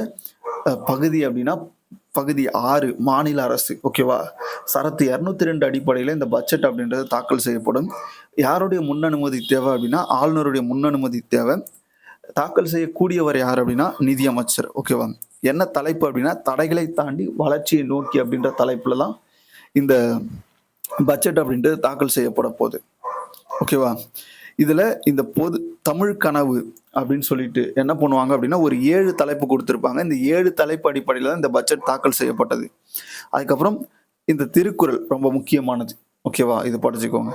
பகுதி அப்படின்னா பகுதி 6 மாநில அரசு. ஓகேவா? சரத்து 202 அடிப்படையில் இந்த பட்ஜெட் அப்படின்றது தாக்கல் செய்யப்படும். யாருடைய முன் அனுமதி தேவை அப்படின்னா ஆளுநருடைய முன் அனுமதி தேவை. தாக்கல் செய்யக்கூடியவர் யார் அப்படின்னா நிதி அமைச்சர். ஓகேவா? என்ன தலைப்பு அப்படின்னா தடைகளை தாண்டி வளர்ச்சியை நோக்கி அப்படின்ற தலைப்புல தான் இந்த பட்ஜெட் அப்படின்ட்டு தாக்கல் செய்யப்பட போகுது. ஓகேவா? இதுல இந்த பொது தமிழ் கனவு அப்படின்னு சொல்லிட்டு என்ன பண்ணுவாங்க அப்படின்னா, ஒரு 7 தலைப்பு குடுத்திருப்பாங்க. இந்த 7 தலைப்பு அடிப்படையில தான் இந்த பட்ஜெட் தாக்கல் செய்யப்பட்டது. அதுக்கப்புறம் இந்த திருக்குறள் ரொம்ப முக்கியமானது. ஓகேவா? இது படிச்சுக்கோங்க.